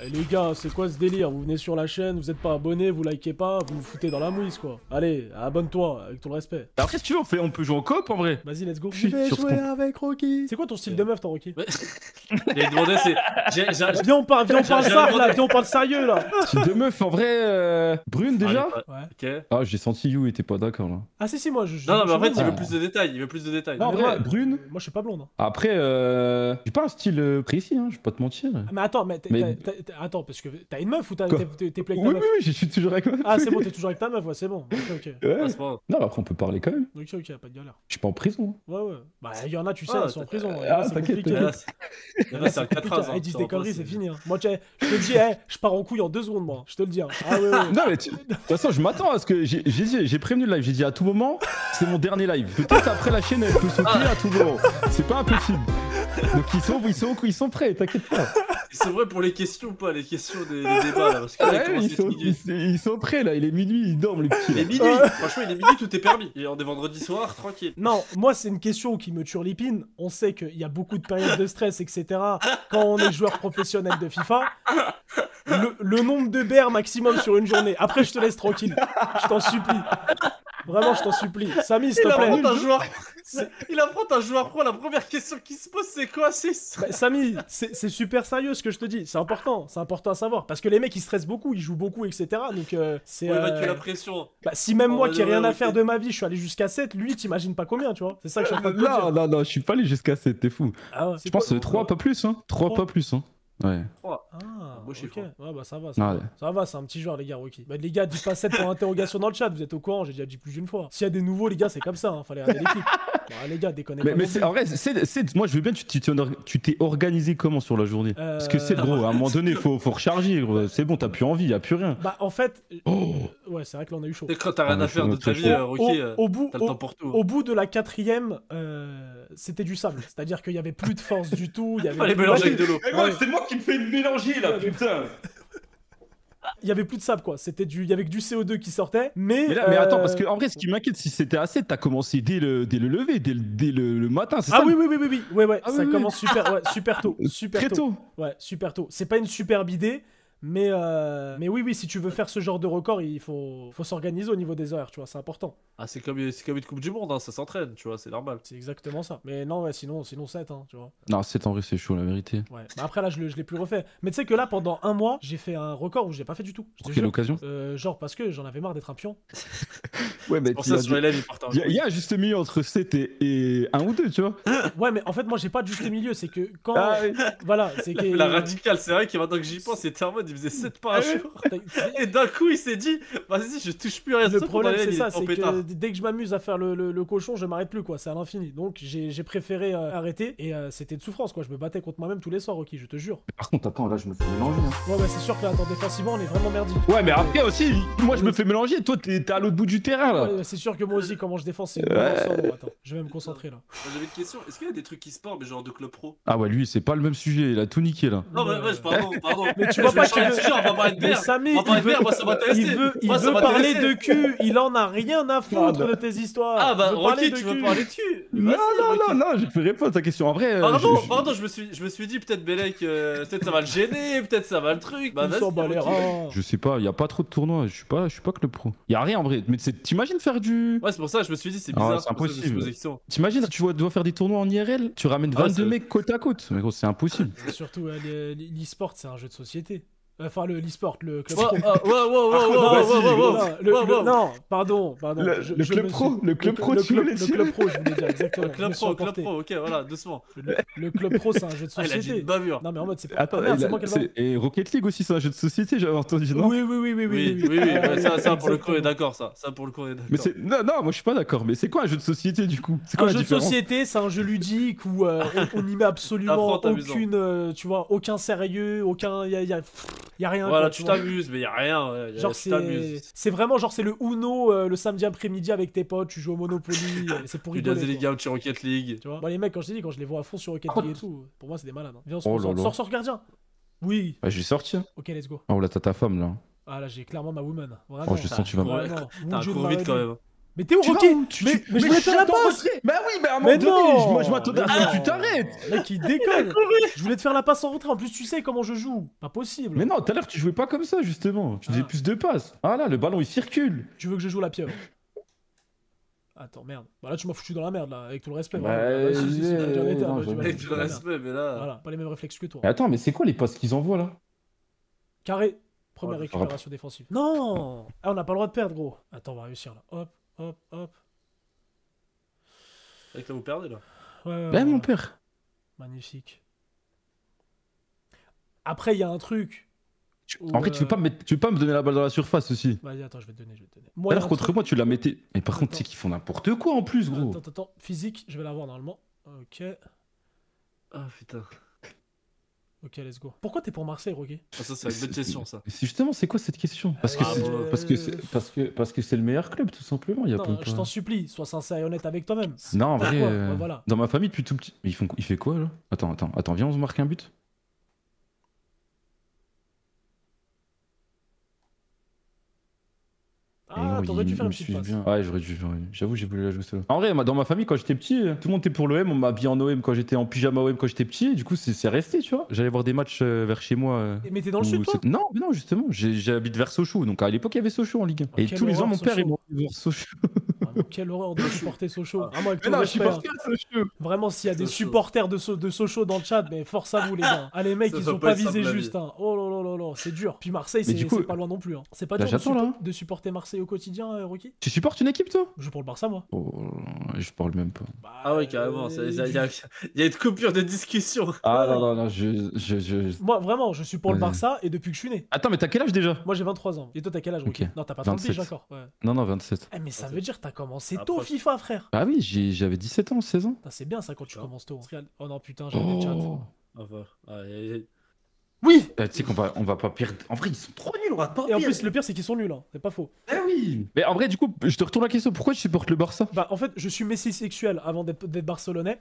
Eh, les gars, c'est quoi ce délire? Vous venez sur la chaîne, vous êtes pas abonné, vous likez pas, vous vous foutez dans la mouise quoi. Allez, abonne-toi, avec tout le respect. Après, si tu veux, on peut jouer en coop en vrai. Vas-y, let's go. Je vais jouer avec Rocky. C'est quoi ton style de meuf, toi, Rocky? J'ai demandé, c'est. Viens, on parle ça, là, viens, on parle sérieux, là. Style de meuf en vrai. Brune déjà. Ouais. Ok. Ah, j'ai senti You était pas d'accord là. Ah, si, moi, Non, mais en fait, il je- veut plus de détails. Il veut plus de détails. Non, en vrai, brune. Moi, je suis pas blonde. Hein. Après, j'ai pas un style précis, hein, je vais pas te mentir. Ah, mais attends, attends, parce que t'as une meuf ou t'es plus avec ta Oui, meuf? je suis toujours avec ma Ah, c'est bon, t'es toujours avec ta meuf, ouais, c'est bon. Ok. Ouais. Ah, c'est pas... Non, après, on peut parler quand même. Ok, pas de galère. Je suis pas en prison. Ouais. Bah, il y en a, tu sais, Ah, elles sont en prison. ah, C'est t'inquiète, compliqué. Là, c'est un 4 Putain, elles disent des conneries, c'est fini. Hein. Moi, je te dis, je pars en couille en 2 secondes, moi. Je te le dis. Hein. Ah, ouais. Non, mais de toute façon, je m'attends à ce que. J'ai prévenu le live. J'ai dit à tout moment, c'est mon dernier live. Peut-être après la chaîne, elle peut sauter à tout moment. C'est pas impossible. Donc, ils sont prêts, t'inquiète pas. C'est vrai pour les questions ou pas? Les questions des débats là. Parce que là, Ils sont prêts là. Il est minuit, ils dorment les petits. Il est minuit. Franchement, il est minuit, tout est permis. Et on est vendredi soir, tranquille. Non, moi, c'est une question qui me turlipine. On sait qu'il y a beaucoup de périodes de stress, etc. Quand on est joueur professionnel de FIFA. Le nombre de bears maximum sur une journée. Après, je te laisse tranquille. Je t'en supplie. Vraiment, je t'en supplie. Samy, s'il te plaît. Il affronte un joueur pro. La première question qui se pose, c'est quoi? Bah, Samy, c'est super sérieux ce que je te dis. C'est important à savoir. Parce que les mecs, ils stressent beaucoup, ils jouent beaucoup, etc. Donc, c'est. Pour évacuer la pression. Bah, si même moi qui ai rien à faire de ma vie, je suis allé jusqu'à 7, lui, t'imagines pas combien, tu vois? C'est ça que je suis en train de te dire. Non, je suis pas allé jusqu'à 7, t'es fou. Ah ouais, Je pense 3, pas plus, hein. 3, pas plus, hein. Ouais. Ah, moi, je suis ok. froid. Ouais, bah ça va. Ouais. Ça va, c'est un petit joueur, les gars, Rocky. Bah, les gars, dites pas 7 pour interrogation dans le chat, vous êtes au courant, j'ai déjà dit plus d'une fois. S'il y a des nouveaux, les gars, c'est comme ça, hein, fallait regarder l'équipe. Bah, les gars, déconnez pas. Mais en vrai, moi je veux bien, tu t'es organisé comment sur la journée? Parce que c'est gros, à un moment donné, faut recharger, gros. C'est bon, t'as plus envie, y a plus rien. Bah, en fait. Ouais, c'est vrai que là, on a eu chaud. Et quand t'as rien à faire de ta vie, Rocky, t'as le temps pour tout. Au bout de la 4ème, c'était du sable. C'est-à-dire qu'il y avait plus de force du tout. Il y avait fallait mélanger avec de l'eau. C'est moi qui me fais mélanger là, putain. Il y avait plus de sable quoi, il y avait que du CO2 qui sortait, mais attends, parce que en vrai ce qui m'inquiète, si c'était assez, t'as commencé dès le lever, dès le matin, c'est ça? Ah oui, ça commence super tôt, très tôt. Ouais, super tôt. C'est pas une superbe idée, mais oui, si tu veux faire ce genre de record, il faut s'organiser au niveau des horaires, tu vois, c'est important. Ah, c'est comme une Coupe du Monde, hein, ça s'entraîne, tu vois, c'est normal. C'est exactement ça. Mais non, ouais, sinon 7, hein, tu vois. Non, 7 en vrai, c'est chaud, la vérité. Ouais. Bah après, là, je l'ai plus refait. Mais tu sais que là, pendant un mois, j'ai fait un record où j'ai pas fait du tout. Pour quelle occasion? Genre parce que j'en avais marre d'être un pion. Ouais, mais pour ça, sur élève, il porte un il y a un juste milieu entre 7 et 1 ou 2, tu vois. Ouais, mais en fait, moi, j'ai pas de juste milieu. C'est que quand. Ah, oui. Voilà, c'est que. La radicale, c'est vrai que maintenant que j'y pense, il était en mode, il faisait 7 pas un jour. Et d'un coup, il s'est dit, vas-y, je touche plus à rien. Le problème, c'est ça, c'est que dès que je m'amuse à faire le cochon, je m'arrête plus, quoi. C'est à l'infini. Donc, j'ai préféré arrêter. Et c'était de souffrance, quoi. Je me battais contre moi-même tous les soirs, ok, je te jure. Mais par contre, attends, là, je me fais mélanger. Hein. Ouais, c'est sûr que là, attends, défensivement, on est vraiment merdique. Ouais, mais après aussi, moi, je me fais mélanger. Toi, t'es à l'autre bout du terrain, là. Ouais, c'est sûr que moi aussi, comment je défends, c'est. Attends, je vais me concentrer là. J'avais une question. Est-ce qu'il y a des trucs e-sport, mais genre de club pro? Ah ouais, lui, c'est pas le même sujet. Il a tout niqué, là. Non, mais ouais, pardon. Mais tu vois pas que. On va parler de Mais merde. Samy, On va parler de merde, moi, ça m'intéresse. il veut parler de cul, il en a rien à foutre de tes histoires. Ah bah Rocky, tu veux parler de cul? Non, je peux répondre à ta question. En vrai. Pardon, je me suis dit peut-être Belek, peut-être ça va le gêner, peut-être ça va le truc. Bah vas-y. Je sais pas, y a pas trop de tournois. Je suis pas club pro. Y a rien en vrai. Mais t'imagines faire du. Ouais, c'est pour ça que je me suis dit c'est bizarre. C'est impossible. T'imagines, tu dois faire des tournois en IRL, tu ramènes 22 mecs côte à côte. Mais gros, c'est impossible. Surtout l'e-sport, c'est un jeu de société. Enfin, l'e-sport, le club pro. Non, pardon. Le club pro, le club pro, tu veux les dire. Le club pro, je voulais dire, exactement. Le club pro, ok, voilà, doucement. Le club pro, c'est un jeu de société. Il a dit une bavure. Non, mais en mode, c'est pas. Attends, et Rocket League aussi, c'est un jeu de société, j'avais entendu, non? Oui. Ça, pour le coup, on est d'accord, ça. Ça, pour le coup, on est d'accord. Mais c'est. Non, moi, je suis pas d'accord. Mais c'est quoi un jeu de société, du coup? Un jeu de société, c'est un jeu ludique où on n'y met absolument aucun sérieux, y a rien. Voilà, tu t'amuses, mais y a rien. Genre, c'est vraiment genre, c'est le Uno le samedi après-midi avec tes potes, tu joues au Monopoly, c'est pour rigoler. Tu les gars sur Rocket League. Tu vois, bon, les mecs, quand je les vois à fond sur Rocket League et tout, pour moi, c'est des malades. Hein. Viens, on sort gardien. Oui. Bah, je vais sortir. Ok, let's go. Oh là, t'as ta femme là. Ah là, j'ai clairement ma woman. Vraiment. Oh, je sens que tu vas T'as un cours vite quand même. Mais t'es où, Rocky? Mais je voulais faire la passe. Bah oui, mais à un Mais moment donné, non. je m'attendais à ce que tu t'arrêtes. Mec, il déconne. Je voulais te faire la passe en retrait. En plus, tu sais comment je joue. Pas possible. Mais non, tout à l'heure, tu jouais pas comme ça, justement. Tu faisais Ah. plus de passes. Ah là, le ballon, il circule. Tu veux que je joue la pieuvre? Attends, merde. Bah là, tu m'as foutu dans la merde, là, avec tout le respect. Bah, vraiment. Si, faut le dire en état, non, bah, j'avoue. tu vas- Avec tu tout le vas- respect, mais là. Voilà, pas les mêmes réflexes que toi. Mais attends, mais c'est quoi les passes qu'ils envoient là? Carré. Première Oh, récupération défensive. Non. Ah, on n'a pas le droit de perdre, gros. Attends, on va réussir, là. Hop, hop, hop. Avec là, vous perdez là. Ouais, Bah, mon père. Magnifique. Après, il y a un truc. En vrai, tu veux pas me donner la balle dans la surface aussi. Vas-y, attends, je vais te donner. Tout à l'heure, contre moi, tu la mettais. Mais par contre, Attends. c'est qu'ils font n'importe quoi en plus, gros. Attends. Physique, je vais l'avoir normalement. Ok. Ah putain. Ok, let's go. Pourquoi t'es pour Marseille, Rocky? Ah, ça, c'est une bonne question ça. Mais justement, c'est quoi cette question? Parce que Ah, c'est bon. parce que c'est le meilleur club, tout simplement. Il y a Non, pas. je t'en supplie, sois sincère et honnête avec toi-même. Non, en vrai, Pourquoi Ouais, voilà. dans ma famille depuis tout petit. Mais il fait quoi là? Attends, viens, on se marque un but. Ah, gros, t'aurais dû il faire une me petite suit passe. bien. Ouais, j'avoue, j'ai voulu la jouer celle-là. En vrai, dans ma famille, quand j'étais petit, tout le monde était pour l'OM. On m'a habillé en OM quand j'étais en pyjama OM quand j'étais petit. Et du coup, c'est resté, tu vois. J'allais voir des matchs vers chez moi. Mais t'es dans le sud, toi? Non, mais non, justement. J'habite vers Sochaux. Donc à l'époque, il y avait Sochaux en Ligue 1. Oh, Et quelle tous les ans, horreur, mon père, il Sochaux. m'a voir Sochaux. Vraiment, quelle horreur de supporter Sochaux. Vraiment, avec tout Mais le non, je suis respect. pas Sochaux. Vraiment, s'il y a des Sochaux. supporters de Sochaux dans le chat, mais force à vous, les gars. Ah, les mecs, Ça ils doit ont pas pas être simple, visé la vie. juste. Hein. Oh là là là là, c'est dur. Puis Marseille, Mais du coup- c'est pas loin non plus. Hein. C'est pas Bah, dur j'attends, là. de supporter Marseille au quotidien, Rocky? Tu supportes une équipe, toi? Je joue pour le Barça, moi. Oh, je parle même pas. Bah, Ah ouais, carrément. Il y a une coupure de discussion. Ah Ouais. non, Moi, vraiment, je suis pour le Ouais. Barça et depuis que je suis né. Attends, mais t'as quel âge déjà? Moi, j'ai 23 ans. Et toi, t'as quel âge, Rocky? Ok. Non, t'as pas 30 piges 27. encore. Ouais. Non, 27. Eh, mais ça veut dire que t'as commencé Ah, tôt proche. FIFA, frère. Ah oui, j'avais 17 ans, 16 ans. Putain, c'est bien ça quand tu Ah. commences tôt. Hein. Oh non, putain, j'ai le chat. Oh. Enfin, Oui. Tu sais qu'on va pas perdre. En vrai, ils sont trop nuls, on va pas Et en perdre. plus, le pire, c'est qu'ils sont nuls. Hein. C'est pas faux. Eh oui. Mais en vrai, du coup, je te retourne la question. Pourquoi tu supportes le Barça? Bah, en fait, je suis Messi sexuel avant d'être barcelonais.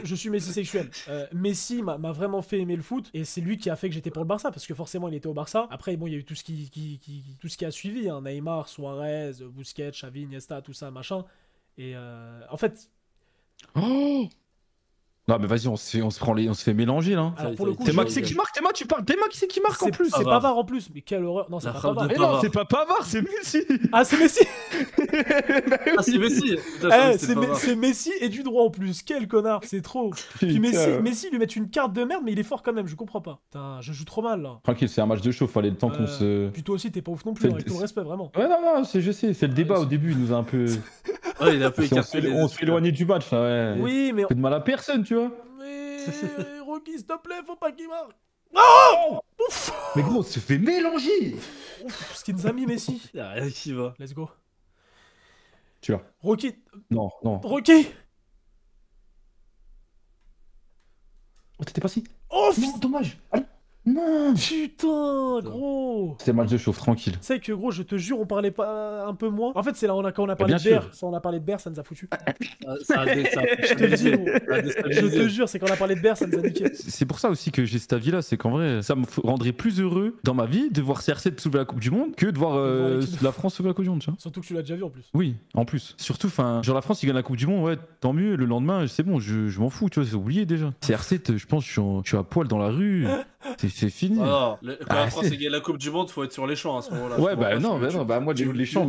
Je suis Messi sexuel. Messi m'a vraiment fait aimer le foot et c'est lui qui a fait que j'étais pour le Barça parce que forcément il était au Barça. Après, bon, il y a eu tout ce qui a suivi, hein. Neymar, Suarez, Busquets, Xavi, Iniesta, tout ça, machin. Et en fait, Oh. Non, mais vas-y, on se fait mélanger là. alors pour le coup, T'es je- Max qui marque, tu parles. T'es Max qui marque en plus. c'est Pavard. Pavard en plus. Mais quelle horreur. Non, c'est La pas frappe Pavard. de Mais non, Pavard. c'est pas Pavard, c'est Messi. Ah, c'est Messi. Ah, c'est Messi. Putain, je Eh, croyais que c'est c'était Pavard. c'est Messi et du droit en plus. Quel connard, c'est trop. Puis Messi lui met une carte de merde, mais il est fort quand même, je comprends pas. Putain, je joue trop mal là. Tranquille, c'est un match de chauffe, fallait le temps qu'on se. Puis toi aussi, t'es pas ouf non plus, C'est hein, le- avec tout le respect, vraiment. Ouais, non, je sais, c'est le débat au début, il nous a un peu. Ouais, il a un peu on écarté les on s'est éloigné du match là, ouais. Oui, mais. Fait de mal à personne, tu vois. Mais. Rocky, s'il te plaît, faut pas qu'il marque. Mais gros, on se fait mélanger. Ouf, ce qui nous a mis Messi. Il y a rien qui va. Let's go. Tu vois. Rocky. Non. Rocky. Oh, t'étais pas si. Oh, Non, dommage. Allez. Non. putain, gros. C'était match de chauffe, tranquille. Tu sais que gros, je te jure, on parlait pas un peu moins. En fait, c'est là quand on a parlé bien de Berre. sûr. Ça, on a parlé de Berre, ça nous a foutu. Je te le dis, gros. Je te jure, c'est quand on a parlé de Berre, ça nous a niqué. C'est pour ça aussi que j'ai cet avis-là, c'est qu'en vrai, ça me rendrait plus heureux dans ma vie de voir CR7 soulever la Coupe du Monde que de voir voir l'équipe de la France soulever la Coupe du Monde, tu vois. Surtout que tu l'as déjà vu en plus. Oui, en plus. Surtout, enfin, genre la France, ils gagnent la Coupe du Monde, ouais, tant mieux. Le lendemain, c'est bon, je m'en fous, tu vois, c'est oublié déjà. CR7, je pense, je suis à poil dans la rue. C'est fini. Alors, quand Ah, la France c'est- gagne la Coupe du Monde, faut être sur les champs à ce moment-là. Ouais, Tu bah vois, non, moi, tu veux- les champs,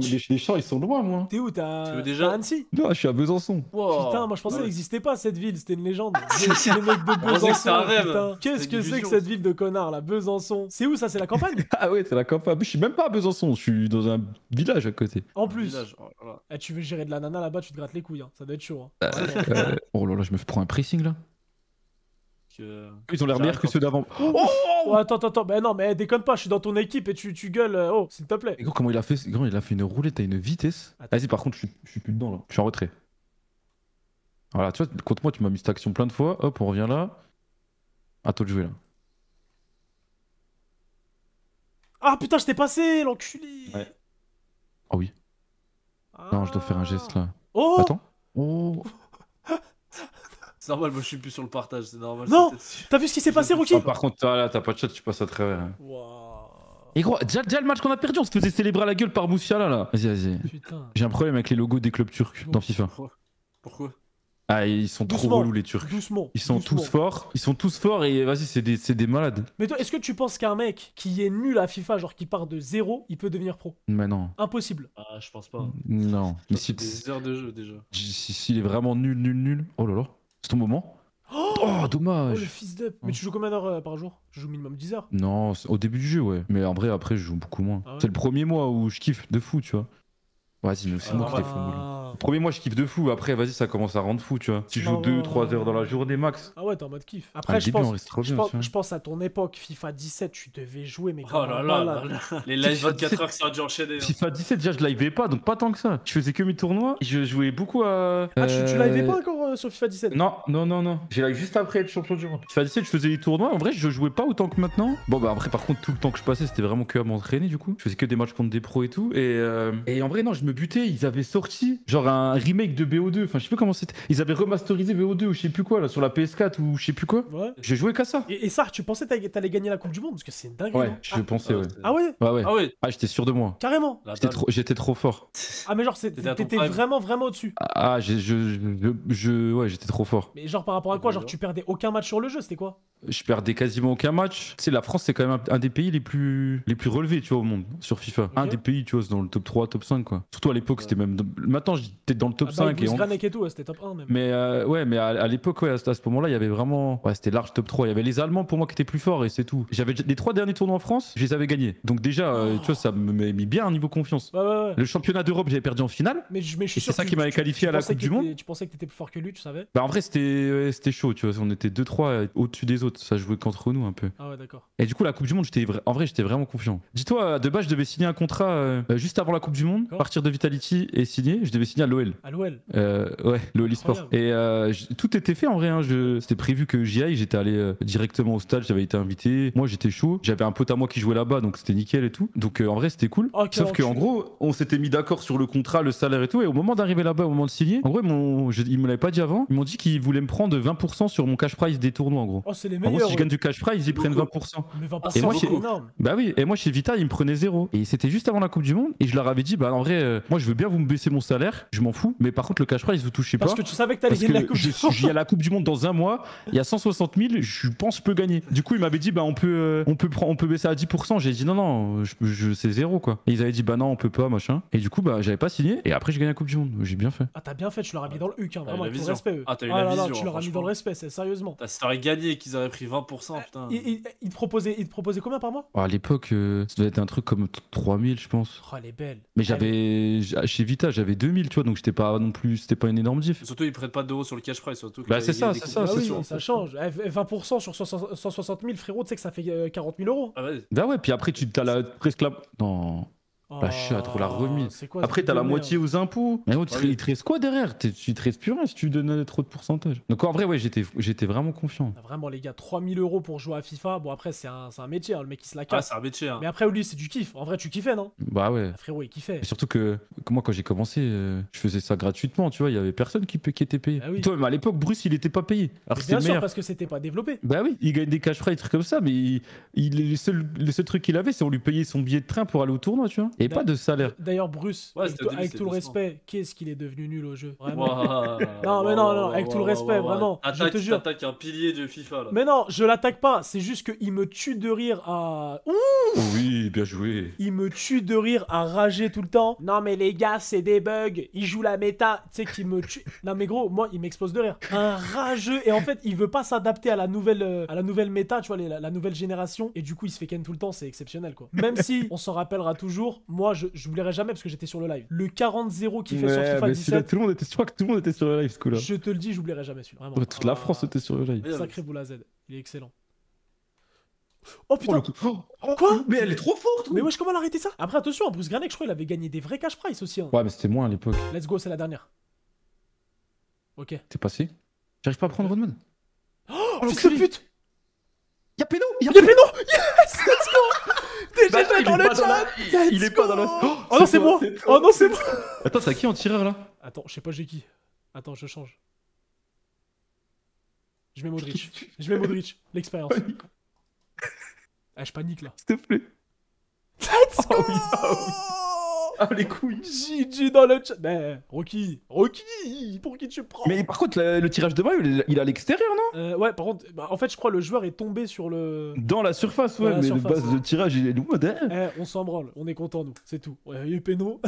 ils sont loin, moi. T'es où? Tu veux T'as déjà- Annecy? Non, je suis à Besançon. Wow. Putain, moi je pensais Ouais. qu'elle n'existait pas cette ville, c'était une légende. C'est les mecs de On pensait que c'était un Besançon, rêve. putain. Qu'est-ce C'était que une c'est que illusion. cette ville de connards là, Besançon? C'est où ça? C'est la campagne? Ah ouais, c'est la campagne. Je suis même pas à Besançon, je suis dans un village à côté. En plus. Village, oh là là. Eh, tu veux gérer de la nana là-bas, tu te grattes les couilles, hein. Ça doit être chaud. Hein. Vraiment. Oh là là, je me prends un pressing là. Que- Ils ont l'air meilleurs que ceux d'avant. Oh, attends, bah non, mais déconne pas, je suis dans ton équipe et tu gueules. Oh, s'il te plaît. Et gros, comment il a fait? Gros, il a fait une roulette à une vitesse. Attends. Vas-y, par contre, je suis plus dedans là. Je suis en retrait. Voilà, tu vois, contre moi, tu m'as mis cette action plein de fois. Hop, on revient là. À toi de jouer là. Ah putain, je t'ai passé, l'enculé. Ouais. Ah oui. Ah. Non, je dois faire un geste là. Oh. Attends. Oh. C'est normal, moi je suis plus sur le partage, c'est normal. Non. c'est peut-être- T'as vu ce qui s'est passé, Rocky? Ah, par contre, là, t'as pas de chat, tu passes à travers. Hein. Waouh. Et gros, déjà le match qu'on a perdu, on se faisait célébrer à la gueule par Moussiala là. Vas-y. Putain. J'ai un problème avec les logos des clubs turcs dans FIFA. Pourquoi? Ah, ils sont trop Doucement. relous les Turcs. Doucement. Ils sont tous forts. Ils sont tous forts et vas-y, c'est des malades. Mais toi, est-ce que tu penses qu'un mec qui est nul à FIFA, genre qui part de 0, il peut devenir pro? Mais non. Impossible. Ah, je pense pas. Non. Mais C'est des heures de jeu déjà. s'il est vraiment nul. Oh là là. C'est ton moment. Oh, Oh, dommage. le fils d'up. Mais tu joues combien d'heures par jour? Je joue minimum 10 heures. Non, au début du jeu, ouais. Mais en vrai, après, je joue beaucoup moins. Ah ouais. C'est le premier mois où je kiffe de fou, tu vois. Vas-y, c'est moi qui les fous. Le premier mois, je kiffe de fou. Après, vas-y, ça commence à rendre fou, tu vois. Tu joues 2-3 heures dans la journée max. Ah ouais, t'es en mode kiff. Ah, Après, le je début, on pense, reste trop je bien, pense, tu vois. je pense à ton époque, FIFA 17, tu devais jouer, mais Oh comme là un là, malade. les lives 24 heures, ça a dû enchaîner. Hein. FIFA 17, déjà, je livais pas, donc pas tant que ça. Je faisais que mes tournois. Je jouais beaucoup à. Ah, tu livais pas encore sur FIFA 17? Non. J'ai live juste après être champion du monde. FIFA 17, je faisais les tournois. En vrai, je jouais pas autant que maintenant. Bon, bah après, par contre, tout le temps que je passais, c'était vraiment que à m'entraîner, du coup. Je faisais que des matchs contre des pros et tout. Et en vrai, non, je me butais. Ils avaient sorti, genre, un remake de BO2. Enfin, je sais plus comment c'était. Ils avaient remasterisé BO2 ou je sais plus quoi, là, sur la PS4 ou je sais plus quoi. Ouais. Je jouais qu'à ça. Et ça, tu pensais que t'allais gagner la Coupe du Monde? Parce que c'est une dinguerie, Ouais, non? je pensais, ouais. Ah ouais? Ouais. Ah oui. Ah, j'étais sûr de moi. Carrément. J'étais trop fort. Ah, mais genre, T'étais à ton t'étais prime. vraiment au-dessus. Ah, ouais, j'étais trop fort. Mais genre, par rapport à quoi? Genre, tu perdais aucun match sur le jeu, c'était quoi? Je perdais quasiment aucun match. Tu sais, la France, c'est quand même un des pays les plus relevés, tu vois, au monde, sur FIFA. Ok. Un des pays, tu vois, c'est dans le top 3, top 5, quoi. Surtout à l'époque, c'était même. Maintenant, j'étais dans le top Ah bah, 5. Bruce Granek et tout, ouais, c'était top 1 même. Mais à l'époque, ouais, à ce moment-là, il y avait vraiment. Ouais, c'était large top 3. Il y avait les Allemands pour moi qui étaient plus forts et c'est tout. J'avais les 3 derniers tournois en France, je les avais gagnés. Donc, déjà, tu vois, ça me mis bien un niveau confiance. Ouais. Le championnat d'Europe, j'avais perdu en finale. Mais je suis Et sûr c'est ça que qui m'avait qualifié à la pensais Coupe que du Monde. tu pensais que t'étais plus fort que lui, tu savais? Bah, en vrai, c'était chaud, tu vois. On était 2-3 au-dessus des autres. Ça jouait contre nous un peu. Ah ouais, d'accord. Et du coup, la Coupe du Monde, en vrai, j'étais vraiment confiant. Dis-toi, de base, je devais signer un contrat juste avant la Coupe du Monde, D'accord. partir de Vitality et signer. Je devais signer à l'OL. À l'OL. Ouais, l'OL eSport. Incroyable. Et tout était fait en vrai. Hein. C'était prévu que j'y aille. J'étais allé directement au stade. J'avais été invité. Moi, j'étais chaud. J'avais un pote à moi qui jouait là-bas, donc c'était nickel et tout. Donc en vrai, c'était cool. Oh, quel Sauf qu'en enculé. gros, on s'était mis d'accord sur le contrat, le salaire et tout. Et au moment d'arriver là-bas, au moment de signer, en gros, ils me l'avaient pas dit avant. Ils m'ont dit qu'ils voulaient me prendre 20% sur mon cash prize des tournois, en gros. Oh, c'est les En gros, meilleurs. si je gagne du cash prize, ils prennent 20%. Mais 20%, Et moi, c'est c'est énorme. Bah oui, et moi chez Vita, ils me prenaient 0. Et c'était juste avant la Coupe du Monde. Et je leur avais dit, bah en vrai, moi je veux bien vous me baisser mon salaire, je m'en fous. Mais par contre, le cash prize, vous touchez pas. Parce que tu savais que t'allais Parce gagner la que Coupe du je suis à la Coupe du Monde dans un mois, il y a 160 000, je pense que je peux gagner. Du coup, il m'avait dit, bah on peut baisser à 10%. J'ai dit non, c'est 0 quoi. Et ils avaient dit, bah non, on peut pas, machin. Et du coup, bah j'avais pas signé. Et après, j'ai gagné la Coupe du Monde. J'ai bien fait. Ah, t'as bien fait, tu leur as mis dans le huc, hein, T'as eu vraiment, la avec tout le vision. respect. Eux. Ah, t'as eu Ah la là là, vision, tu leur as mis franchement. dans le respect, c'est sérieusement. Si t'aurais gagné et qu'ils auraient pris 20%, putain. Ils te proposaient combien par mois? Oh, à l'époque, ça devait être un truc comme 3000, je pense. Oh, elle est belle. Mais chez Vita, j'avais 2000, tu vois, donc j'étais pas non plus, c'était pas une énorme diff. Surtout, ils prennent pas d'euros sur le cash prize. Surtout Bah, c'est ça, des c'est ça, Ah c'est oui, sûr. ça change. 20% sur 160 000, frérot, tu sais que ça fait 40 000 euros. Ah ouais. Bah ouais, puis après, tu t'as presque la. Non. La chatte, on l'a remis. C'est quoi, ce Après, truc t'as de la merde? moitié aux impôts. Mais oui. il te reste quoi derrière? Tu te restes plus rien si tu donnes trop de pourcentage. Donc en vrai, ouais, j'étais vraiment confiant. Ah, vraiment, les gars, 3 000 euros pour jouer à FIFA. Bon, après, c'est un métier, hein, le mec il se la Ah, casse. c'est un métier. Hein. Mais après, lui, c'est du kiff. En vrai, tu kiffais, non? Bah ouais. Ah, frérot, il kiffait. Et surtout que moi, quand j'ai commencé, je faisais ça gratuitement, tu vois. Il y avait personne qui était payé. Ah oui. Toi, mais à l'époque, Bruce, il était pas payé. Alors Mais c'était bien le sûr, meilleur. parce que c'était pas développé. Bah oui, il gagne des cash prize, des trucs comme ça, mais le seul truc qu'il avait, c'est on lui payait son billet de train pour aller au tournoi, tu vois. Et pas de salaire. D'ailleurs, Bruce, Ouais, avec, c'était au début, avec c'était tout le 200. respect, qu'est-ce qu'il est devenu nul au jeu? Vraiment. Waouh. Non, mais non, avec tout le respect, vraiment, je te jure. T'attaques un pilier de FIFA là. Mais non, je l'attaque pas, c'est juste qu'il me tue de rire à. Ouh, Oui, bien joué. il me tue de rire à rager tout le temps. Non, mais les gars, c'est des bugs, il joue la méta. Tu sais qu'il me tue. Non, mais gros, moi, il m'explose de rire. Un rageux, et en fait, il veut pas s'adapter à la nouvelle méta, tu vois, la nouvelle génération. Et du coup, il se fait ken tout le temps, c'est exceptionnel quoi. Même si on s'en rappellera toujours, moi, je n'oublierai jamais parce que j'étais sur le live. Le 40-0 qu'il fait sur FIFA mais celui-là, 17. je crois que tout le monde était sur le live ce coup-là. Je te le dis, j'oublierai jamais celui-là. Vraiment. Ouais, toute la France était sur le live. Oui, Sacré boula Z. Il est excellent. Oh putain! Oh, Quoi? mais elle est trop forte! Mais wesh, comment elle a arrêté ça? Après, attention, Bruce Granek, je crois, il avait gagné des vrais cash prize aussi. Hein. Ouais, mais c'était moins à l'époque. Let's go, c'est la dernière. Ok. T'es passé? J'arrive pas à prendre Rodman. Oh, fils de pute! Y'a péno! Y'a péno! Yes! Let's go! TGG dans le chat! Il est pas dans la. Oh non, c'est moi! Oh non, c'est moi! Attends, c'est à qui en tireur là? Attends, je sais pas j'ai qui. Attends, je change. Je mets Modric. L'expérience. Ah, je panique là. S'il te plaît. Let's go. Ah oui, ah oui. Ah les couilles. GG dans le chat. Mais Rocky, pour qui tu prends? Mais par contre, le tirage de maillot, il est à l'extérieur, non? Ouais, par contre, bah, en fait, je crois le joueur est tombé sur le. Dans la surface, ouais, Dans la mais surface, le base de tirage, il est loin. On s'en branle, on est content nous, c'est tout. Ouais, il y a eu Péno.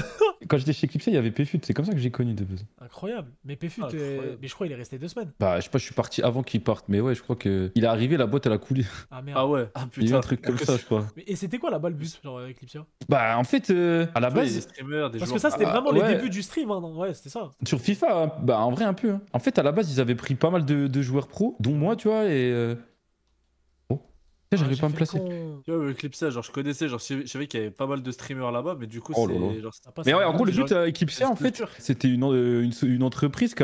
Quand j'étais chez Eclipse, il y avait Péfut, c'est comme ça que j'ai connu de base. Incroyable. Mais Péfut, Incroyable. mais je crois qu'il est resté 2 semaines. Bah, je sais pas, je suis parti avant qu'il parte, mais ouais, je crois que il est arrivé, la boîte elle a coulé. Ah merde. Ah ouais, ah Il y a eu putain. un truc comme ça, je crois. Et c'était quoi là-bas le but, genre avec Eclipsia? Bah, en fait, à la Tu vois, il y a des base, streamers, des Parce que joueurs. ça, c'était Ah, vraiment les ouais. débuts du stream, hein, non? Ouais, c'était ça. sur FIFA, hein, bah, en vrai, un peu. Hein. En fait, à la base, ils avaient pris pas mal de joueurs pro, dont moi, tu vois, et. Oh, j'arrive j'ai pas à me fait le placer. con. Tu vois, le Eclipse, genre je connaissais, genre je savais qu'il y avait pas mal de streamers là-bas, mais du coup, Oh là là. c'est genre. Ça passe Mais ouais, à- en gros, le genre, but à Eclipse, en fait, structure. c'était une entreprise qui,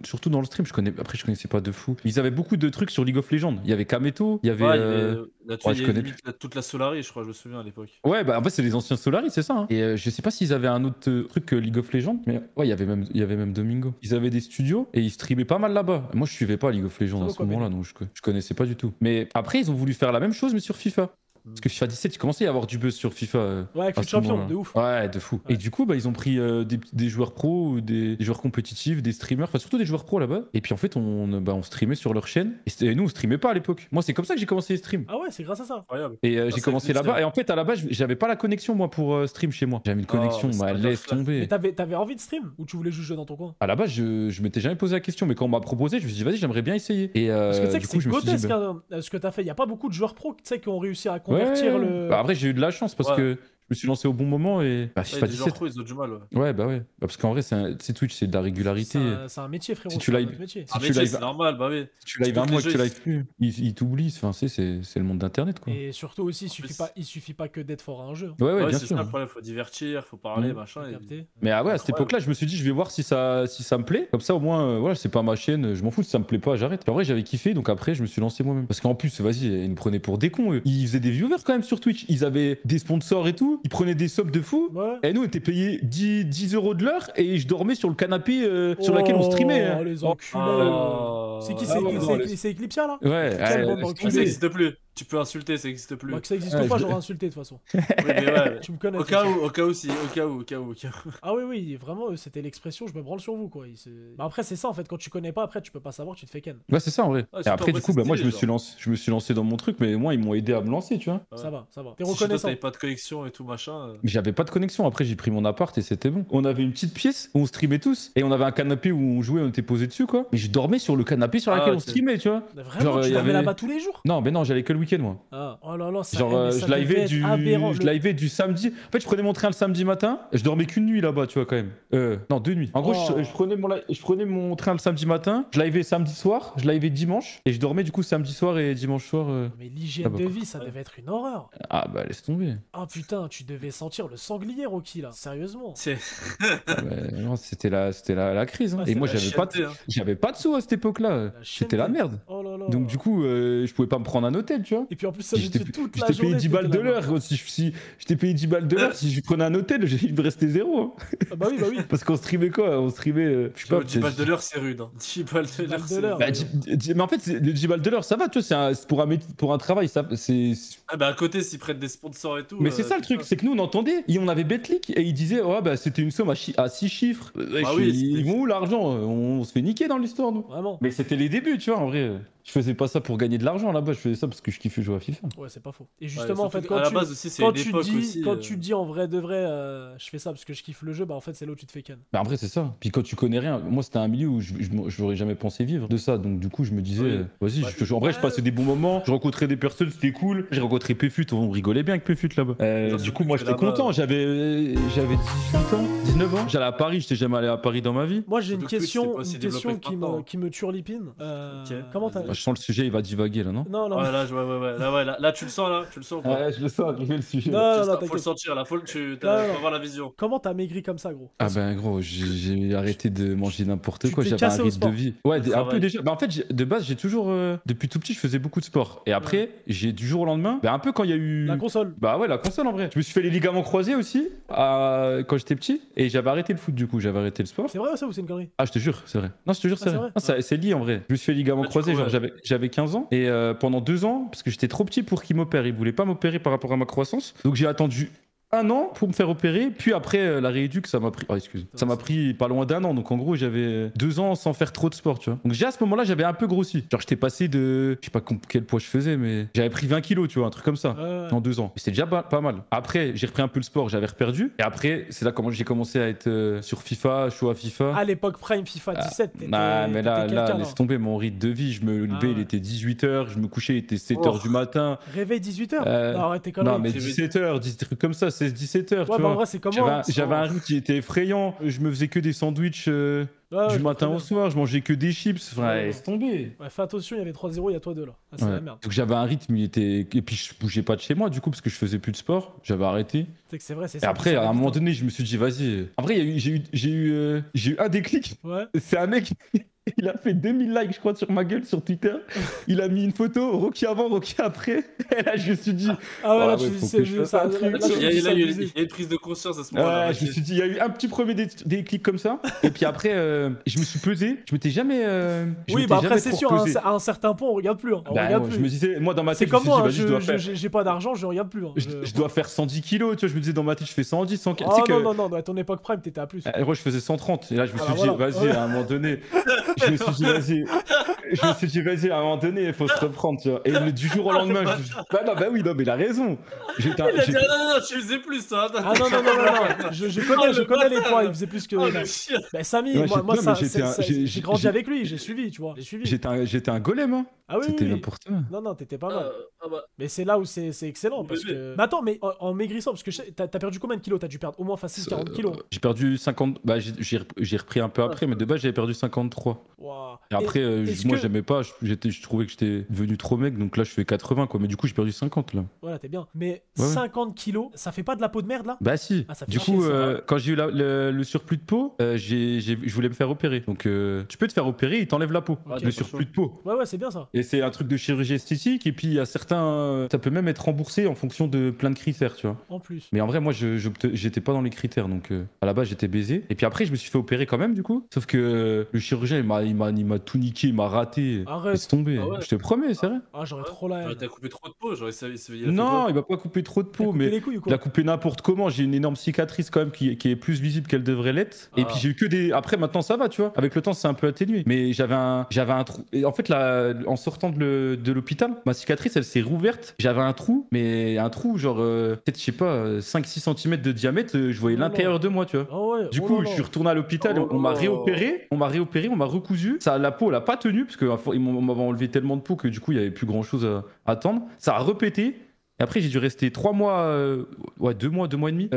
surtout dans le stream, après, je connaissais pas de fou. Ils avaient beaucoup de trucs sur League of Legends. Il y avait Kameto, il y avait. Ouais, il y avait, là, tu vois, ouais, il je y a connais limite toute la Solaris, je crois, je me souviens à l'époque. Ouais, bah en fait, c'est les anciens Solaris, c'est ça. Hein. Et je sais pas s'ils avaient un autre truc que League of Legends, mais ouais, il y avait même Domingo. Ils avaient des studios et ils streamaient pas mal là-bas. Moi, je suivais pas League of Legends Ça à va ce quoi, moment-là, donc je connaissais pas du tout. Mais après, ils ont voulu faire la même chose, mais sur FIFA. Parce que FIFA 17, il commençait à y avoir du buzz sur FIFA. Ouais, avec à Fut ce Champion, moment-là. de ouf. Ouais, de fou. Ouais. Et du coup, bah, ils ont pris des joueurs pros, ou des joueurs compétitifs, des streamers, enfin surtout des joueurs pros là-bas. Et puis en fait, on streamait sur leur chaîne. Et nous, on streamait pas à l'époque. Moi, c'est comme ça que j'ai commencé les streams. Ah ouais, c'est grâce à ça. Incroyable. Et Ah, j'ai c'est commencé Eclipse, là-bas. ouais. Et en fait, à la base, j'avais pas la connexion, moi, pour stream chez moi. J'avais une connexion, mais c'est bah, pas de la laisse flamme. Mais tomber. t'avais envie de stream ou tu voulais juste jouer dans ton coin? À la base, je m'étais jamais posé la question, mais quand on m'a proposé, je me suis dit, vas-y, j'aimerais bien essayer. Et Parce que tu sais que du c'est coup, je me suis dit, grotesque bah, hein, ce que t'as fait. Y a pas beaucoup de joueurs pro tu sais, qui ont réussi à ouais, convertir le. bah, après, j'ai eu de la chance parce Ouais. que je me suis lancé au bon moment et. Bah, Ouais, FIFA des joueurs 17. pro, ils ont du mal, ouais. Ouais, bah ouais. Bah, parce qu'en vrai, c'est Twitch, c'est de la régularité. C'est un métier, frérot. Si tu c'est un live- autre métier. Si Ah, tu mais live- c'est normal, bah oui. Si tu live Surtout un que mois les et que tu jeux, live plus, ils t'oublient. Enfin, c'est le monde d'internet, quoi. Et surtout aussi, plus- il suffit pas que d'être fort à un jeu. Ouais, ouais, Ouais, bien c'est sûr. ça le problème, faut divertir, faut parler, Mm. machin. T'as et- capté. Mais ah ouais, à cette Incroyable. époque-là, je me suis dit, je vais voir si ça me plaît. Comme ça, au moins, voilà, c'est pas ma chaîne. Je m'en fous, si ça me plaît pas, j'arrête. En vrai, j'avais kiffé, donc après, je me suis lancé moi-même. Parce qu'en plus, vas-y, ils nous prenaient pour des cons, eux. Ils faisaient des viewers quand même sur Twitch. Ils avaient des sponsors et tout. Ils prenaient des subs de fou. Ouais. Et nous, on était payés 10 euros de l'heure et je dormais sur le canapé sur laquelle on streamait. hein. Oh, les Oh, enculés. Ah. C'est qui? Ah, ouais, non, C'est Eclipsia là? ouais, Quelle bande ouais, d'enculés. Ça existe plus. Tu peux insulter, ça existe plus. Bah, que ça existe Ouais, pas, je- j'aurais insulté de toute façon. Oui, mais ouais. Tu me connais. Au de toute cas façon. où, au cas où, si, au cas où, au cas où, au cas où. Ah oui, oui, vraiment, c'était l'expression je me branle sur vous quoi. Bah, après, c'est ça en fait, quand tu connais pas, après, tu peux pas savoir, tu te fais ken. Ouais, c'est ça en vrai. Ouais, Et surtout après, en du vrai, coup, c'est bah, moi, stylé, je me suis lancé dans mon truc, mais moi, ils m'ont aidé à me lancer, tu vois. Ouais. Ça va, ça va. T'es Si chez toi, reconnaissant. t'avais pas de connexion et tout machin. Mais j'avais pas de connexion. Après, j'ai pris mon appart et c'était bon. On avait une petite pièce où on streamait tous. Et on avait un canapé où on jouait, on était posé dessus, quoi. Mais je dormais sur le canapé sur Ah, lequel on ok. streamait, tu vois. Vraiment, Genre, tu il y dormais avait- là-bas tous les jours? Non, mais non, j'allais que le week-end, moi. Ah, oh là là, ça, Genre, mais ça je devait livais être aberrant. je livais du samedi. En fait, je prenais mon train le samedi matin. Je dormais qu'une nuit là-bas, tu vois, quand même. Non, 2 nuits. En gros, Oh. je prenais mon train le samedi matin. Je livais samedi soir. Je livais dimanche. Et je dormais du coup samedi soir et dimanche soir. Mais l'hygiène Ah bah, de quoi. vie, ça devait être une horreur. Ah bah, laisse tomber. Ah putain, tu devais sentir le sanglier, Rocky, là. Sérieusement. C'est Ah bah, non, c'était la crise. Hein. Ah, Et c'était moi, la j'avais pas de sous à cette époque-là. C'était la chienneté. merde. Oh là là. Donc, du coup, je pouvais pas me prendre un hôtel, tu vois. Et puis en plus, ça J'étais veut dire toute la j'étais payé journée. 10 balles t'étais de là-bas. l'heure. Si j'étais payé 10 balles de l'heure, si je prenais un hôtel, il me restait zéro. Hein. Ah bah oui, bah oui. Parce qu'on streamait quoi? On streamait. Je sais pas. 10 balles de l'heure, c'est rude. Hein. 10 balles 10 de balles l'heure, de c'est l'heure. Bah, mais en fait, le 10 balles de l'heure, ça va, tu vois, c'est pour un travail, ça, c'est. Ah bah à côté, s'ils prennent des sponsors et tout. Mais c'est ça le truc, c'est que nous on entendait, et on avait Betclic, et ils disaient, oh bah c'était une somme à 6 chiffres. oui, Ils vont où l'argent? On se fait niquer dans l'histoire, nous. Vraiment. Mais c'était les débuts, tu vois, en vrai. Je faisais pas ça pour gagner de l'argent là-bas, je faisais ça parce que je kiffais jouer à FIFA. Ouais, c'est pas faux. Et justement, en fait, à quand la tu. base aussi, c'est Quand une tu, époque dis, aussi. quand tu dis en vrai de vrai, je fais ça parce que je kiffe le jeu, bah en fait c'est là où tu te fais ken. Bah après c'est ça. Puis quand tu connais rien, moi c'était un milieu où je n'aurais jamais pensé vivre de ça. Donc du coup je me disais, Oui. vas-y, Bah, en vrai je passais des bons moments, je rencontrais des personnes, c'était cool. J'ai rencontré Péfut, on rigolait bien avec Péfut là-bas. Genre, Du coup moi c'est j'étais là-bas. content, j'avais 18 ans, 19 ans. J'allais à Paris, j'étais jamais allé à Paris dans ma vie. Moi j'ai une Surtout que Twitch, c'est question, pas aussi développé que maintenant. qui me turlipine. Ok, Comment t'as. vas-y. Bah, je sens le sujet, il va divaguer là, non? Non, non. Ouais, là, là, tu le sens là, tu le sens ou pas? Ouais, je le sens arriver le sujet. Non, Tu non, le sens, faut le t'inquiète. sentir là, faut Non, non. avoir la vision. Comment t'as maigri comme ça, gros? Ah ben gros, j'ai arrêté de manger n'importe Tu quoi, t'es j'avais un cassé au rythme de sport. vie. Ouais, Le un peu travail. déjà. Bah en fait, de base, j'ai toujours, depuis tout petit, je faisais beaucoup de sport. Et après, j'ai du jour au lendemain, bah un peu quand il y a eu... La console. Bah ouais, la console en vrai. Je me suis fait les ligaments croisés aussi, quand j'étais petit, et j'avais arrêté le foot du coup, j'avais arrêté le sport. C'est vrai ça ou c'est une connerie? Ah, je te jure, c'est vrai. Non, je te jure, Ah, c'est c'est vrai. vrai Non, c'est lié en vrai. Je me suis fait ligaments Ah, du croisés, coup, genre ouais. j'avais 15 ans, et pendant 2 ans, parce que j'étais trop petit pour qu'ils m'opèrent, ils voulaient pas m'opérer par rapport à ma croissance, donc j'ai attendu 1 an pour me faire opérer. Puis après, la rééduque, ça m'a pris. Oh, excuse. Ça m'a pris pas loin d'1 an. Donc en gros, j'avais 2 ans sans faire trop de sport, tu vois. Donc déjà à ce moment-là, j'avais un peu grossi. Genre, j'étais passé de. Je sais pas quel poids je faisais, mais j'avais pris 20 kilos, tu vois, un truc comme ça. En 2 ans. C'était déjà pas mal. Après, j'ai repris un peu le sport, j'avais reperdu. Et après, c'est là comment j'ai commencé à être sur FIFA, chaud à FIFA. À l'époque Prime FIFA 17, mais là, laisse tomber mon rythme de vie. Je me levais, il était 18h, je me couchais, il était 7h du matin. Réveil 18h Non, arrête tes conneries. Non, mais 17h, des trucs comme ça, 16-17h. Ouais, bah en vrai, c'est comment J'avais un rythme qui était effrayant. Je me faisais que des sandwichs du matin au soir, je mangeais que des chips. Enfin, laisse tomber. Ouais, fais attention, il y avait 3-0, il y a toi 2 là. Ah, c'est la merde. Donc j'avais un rythme, il était. Et puis je bougeais pas de chez moi, du coup, parce que je faisais plus de sport. J'avais arrêté. C'est que c'est vrai, c'est ça. Et après, à un moment donné, je me suis dit, vas-y. Après, j'ai eu un déclic. Ouais. C'est un mec. Il a fait 2000 likes, je crois, sur ma gueule, sur Twitter. Il a mis une photo, Rocky avant, Rocky après. Et là, je me suis dit. Ah ouais, là, tu dis, ça. Il y a une prise de conscience à ce moment-là. Je me suis dit, il y a eu un petit premier déclic comme ça. Et puis après, je me suis pesé. Je m'étais jamais. Oui, bah après, c'est sûr, à un certain point, on regarde plus. Je me disais, moi, dans ma tête, c'est comme moi, j'ai pas d'argent, je regarde plus. Je dois faire 110 kilos, tu vois. Je me disais, dans ma tête, je fais 110, 115. Oh non, à ton époque Prime, t'étais à plus. Moi, je faisais 130. Et là, je me suis dit, vas-y, à un moment donné. Je me suis dit, vas-y, à un moment donné, il faut se reprendre, tu vois. Et du jour au lendemain, non, mais il a raison. Il a dit, non, tu faisais plus, toi. Ah non, je connais les poids, il faisait plus que. Bah, Samy, moi, j'ai grandi avec lui, j'ai suivi, tu vois. J'étais un golem, hein. Ah oui, c'était n'importe quoi. Non, t'étais pas mal. Mais c'est là où c'est excellent, parce que. Mais attends, mais en maigrissant, parce que t'as perdu combien de kilos? T'as dû perdre au moins facile 40 kilos. J'ai perdu 50. Bah, j'ai repris un peu après, mais de base, j'avais perdu 53. Wow. Et après, moi, j'aimais pas, je trouvais que j'étais devenu trop mec, donc là, je fais 80, quoi. Mais du coup, j'ai perdu 50, là. Voilà, t'es bien. Mais 50 kilos, ça fait pas de la peau de merde, là? Bah, si. Du coup, quand j'ai eu le surplus de peau, je voulais me faire opérer. Donc, tu peux te faire opérer, il t'enlève la peau. Le surplus de peau. Ouais, c'est bien ça. Et c'est un truc de chirurgie esthétique, et puis il y a certains. Ça peut même être remboursé en fonction de plein de critères, tu vois. En plus. Mais en vrai, moi, j'étais pas dans les critères, donc à la base, j'étais baisé. Et puis après, je me suis fait opérer quand même, du coup. Sauf que le chirurgien, il m'a tout niqué, il m'a raté. Arrête. Laisse tomber. Ah ouais. Je te promets, c'est vrai. Ah, j'aurais trop la haine. T'as coupé trop de peau, j'aurais essayé. Non, il m'a pas coupé trop de peau, mais les couilles, ou quoi? il a coupé n'importe comment. J'ai une énorme cicatrice quand même qui est plus visible qu'elle devrait l'être. Et puis j'ai eu que des. Après, maintenant, ça va, tu vois. Avec le temps, c'est un peu atténué. Mais j'avais un trou. Et en fait, là, en sortant de l'hôpital, ma cicatrice, elle s'est rouverte. J'avais un trou, mais un trou, genre, peut-être, je sais pas, 5-6 cm de diamètre. Je voyais l'intérieur de moi, tu vois. Oh ouais, du coup, je suis retourné à l'hôpital. On m'a réopéré. On m'a recousu. Ça, la peau, elle a pas tenu, parce qu'on m'avait enlevé tellement de peau que du coup, il y avait plus grand chose à attendre. Ça a repété. Et après, j'ai dû rester 3 mois, 2 mois et demi,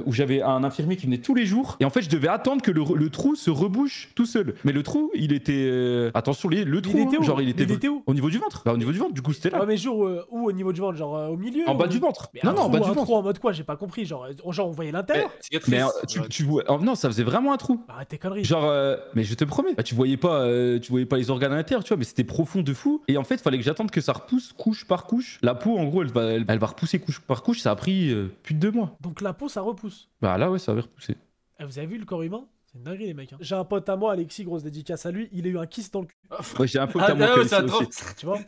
où j'avais un infirmier qui venait tous les jours. Et en fait, je devais attendre que le trou se rebouche tout seul. Mais le trou, il était. Attention, le trou, il était où? Au niveau du ventre. Bah, au niveau du ventre, du coup, c'était là. Ah, mais genre, où au niveau du ventre? Genre, au milieu? En bas du ventre. Mais non, en bas du ventre. Un trou en mode quoi? J'ai pas compris. Genre, on voyait l'intérieur. Mais tu vois. Non, ça faisait vraiment un trou. Arrête tes conneries. Genre, mais je te promets. Bah, tu voyais pas les organes à l'intérieur, tu vois, mais c'était profond de fou. Et en fait, il fallait que j'attende que ça repousse couche par couche. La peau, en gros, elle va repousser couche par couche, ça a pris plus de 2 mois. Donc la peau, ça repousse. Bah là, ouais, ça avait repoussé. Vous avez vu le corps humain? C'est une dinguerie, les mecs. Hein. J'ai un pote à moi, Alexis, grosse dédicace à lui, il a eu un kyste dans le cul. Ouais, j'ai un pote à moi qui aussi. Tu vois,